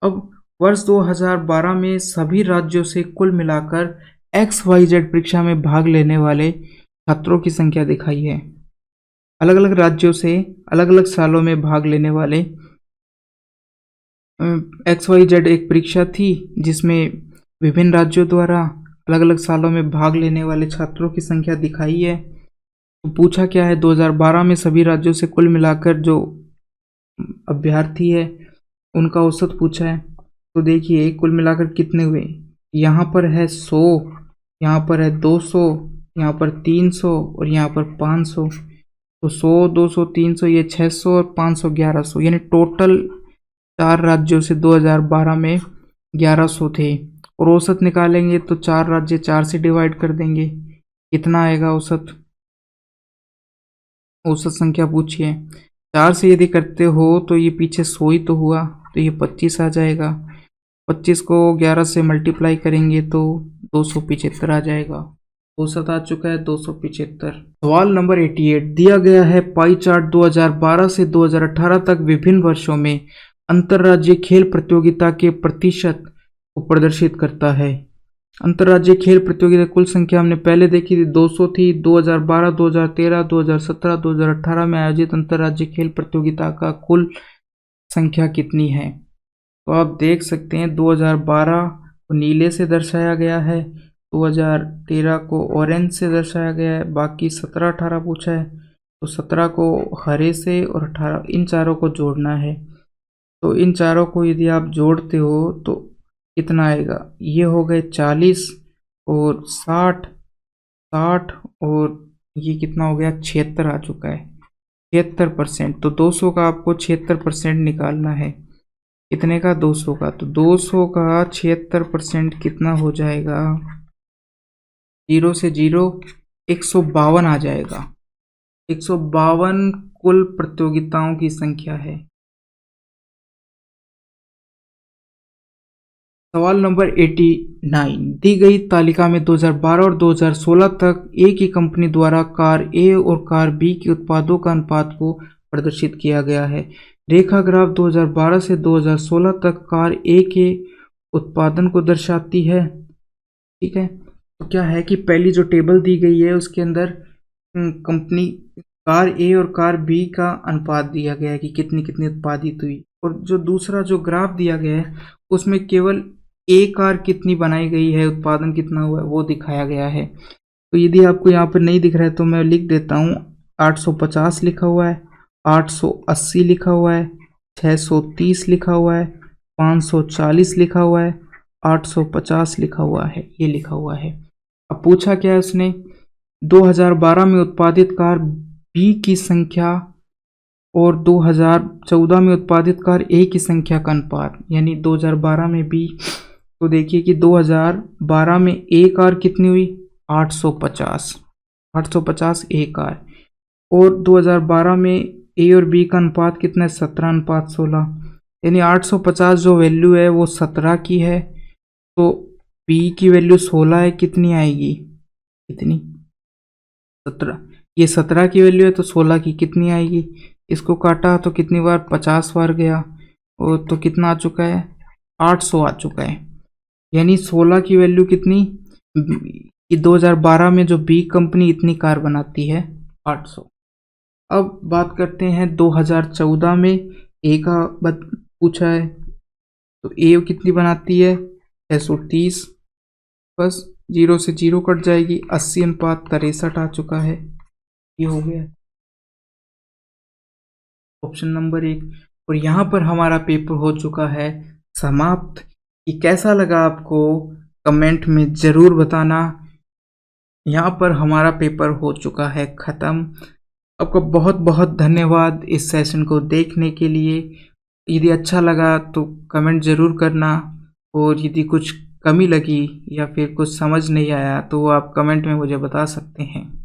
अब वर्ष 2012 में सभी राज्यों से कुल मिलाकर XYZ परीक्षा में भाग लेने वाले छात्रों की संख्या दिखाई है। अलग अलग राज्यों से अलग अलग सालों में भाग लेने वाले XYZ एक परीक्षा थी जिसमें विभिन्न राज्यों द्वारा अलग अलग सालों में भाग लेने वाले छात्रों की संख्या दिखाई है। तो पूछा क्या है, 2012 में सभी राज्यों से कुल मिलाकर जो अभ्यर्थी है उनका औसत पूछा है। तो देखिए कुल मिलाकर कितने हुए, यहाँ पर है 100, यहाँ पर है 200, यहाँ पर 300 और यहाँ पर 500। तो 100, 200, 300, ये 600 और 500 1100, यानी टोटल 4 राज्यों से 2012 में 1100 थे। और औसत निकालेंगे तो 4 राज्य 4 से डिवाइड कर देंगे, कितना आएगा औसत, औसत संख्या पूछिए। 4 से यदि करते हो तो ये पीछे 100 ही तो हुआ, तो ये 25 आ जाएगा। 25 को 11 से मल्टीप्लाई करेंगे तो 275 आ जाएगा। औसत आ चुका है 275। सवाल नंबर 88, दिया गया है पाई चार्ट 2012 से 2018 तक विभिन्न वर्षों में अंतर्राज्यीय खेल प्रतियोगिता के प्रतिशत को प्रदर्शित करता है। अंतर्राज्यीय खेल प्रतियोगिता कुल संख्या हमने पहले देखी थी, 200 थी। 2012, 2013, 2017, 2018 में आयोजित अंतर्राज्यीय खेल प्रतियोगिता का कुल संख्या कितनी है। तो आप देख सकते हैं 2012 को नीले से दर्शाया गया है, 2013 को ऑरेंज से दर्शाया गया है, बाकी 17, 18 पूछा है तो 17 को हरे से और 18, इन चारों को जोड़ना है। तो इन चारों को यदि आप जोड़ते हो तो कितना आएगा, ये हो गए 40 और 60, 60 और ये कितना हो गया, 76 आ चुका है, 76%। तो 200 का आपको 76% निकालना है। कितने का, 200 का। तो 200 का 76% कितना हो जाएगा, 0 से 0 152 आ जाएगा। 152 कुल प्रतियोगिताओं की संख्या है। सवाल नंबर 89, दी गई तालिका में 2012 और 2016 तक एक ही कंपनी द्वारा कार ए और कार बी के उत्पादों का अनुपात को प्रदर्शित किया गया है। रेखा ग्राफ 2012 से 2016 तक कार ए के उत्पादन को दर्शाती है। ठीक है, तो क्या है कि पहली जो टेबल दी गई है उसके अंदर कंपनी कार ए और कार बी का अनुपात दिया गया है कि कितनी कितनी उत्पादित हुई, और जो दूसरा जो ग्राफ दिया गया है उसमें केवल ए कार कितनी बनाई गई है, उत्पादन कितना हुआ है वो दिखाया गया है। तो यदि आपको यहाँ पर नहीं दिख रहा है तो मैं लिख देता हूँ, 850 लिखा हुआ है, 880 लिखा हुआ है, 630 लिखा हुआ है, 540 लिखा हुआ है, 850 लिखा हुआ है, ये लिखा हुआ है। अब पूछा क्या है उसने, 2012 में उत्पादित कार बी की संख्या और 2014 में उत्पादित कार ए की संख्या का अनुपात, यानी 2012 में बी, तो देखिए कि 2012 में ए कार कितनी हुई, 850 ए कार, और 2012 में ए और बी का अनुपात कितना है, 17:16, यानी 850 जो वैल्यू है वो 17 की है, तो बी की वैल्यू 16 है, कितनी आएगी, कितनी, 17, ये 17 की वैल्यू है तो 16 की कितनी आएगी, इसको काटा तो कितनी बार, 50 बार गया, और तो कितना आ चुका है, 800 आ चुका है, यानी 16 की वैल्यू कितनी, 2012 में जो बी कंपनी इतनी कार बनाती है, 800। अब बात करते हैं 2014 में ए का पूछा है, तो ए कितनी बनाती है, 630, बस 0 से 0 कट जाएगी, 80:63 आ चुका है, ये हो गया ऑप्शन नंबर 1। और यहाँ पर हमारा पेपर हो चुका है समाप्त। कि कैसा लगा आपको कमेंट में ज़रूर बताना। यहाँ पर हमारा पेपर हो चुका है ख़त्म। आपका बहुत बहुत धन्यवाद इस सेशन को देखने के लिए। यदि अच्छा लगा तो कमेंट ज़रूर करना, और यदि कुछ कमी लगी या फिर कुछ समझ नहीं आया तो आप कमेंट में मुझे बता सकते हैं।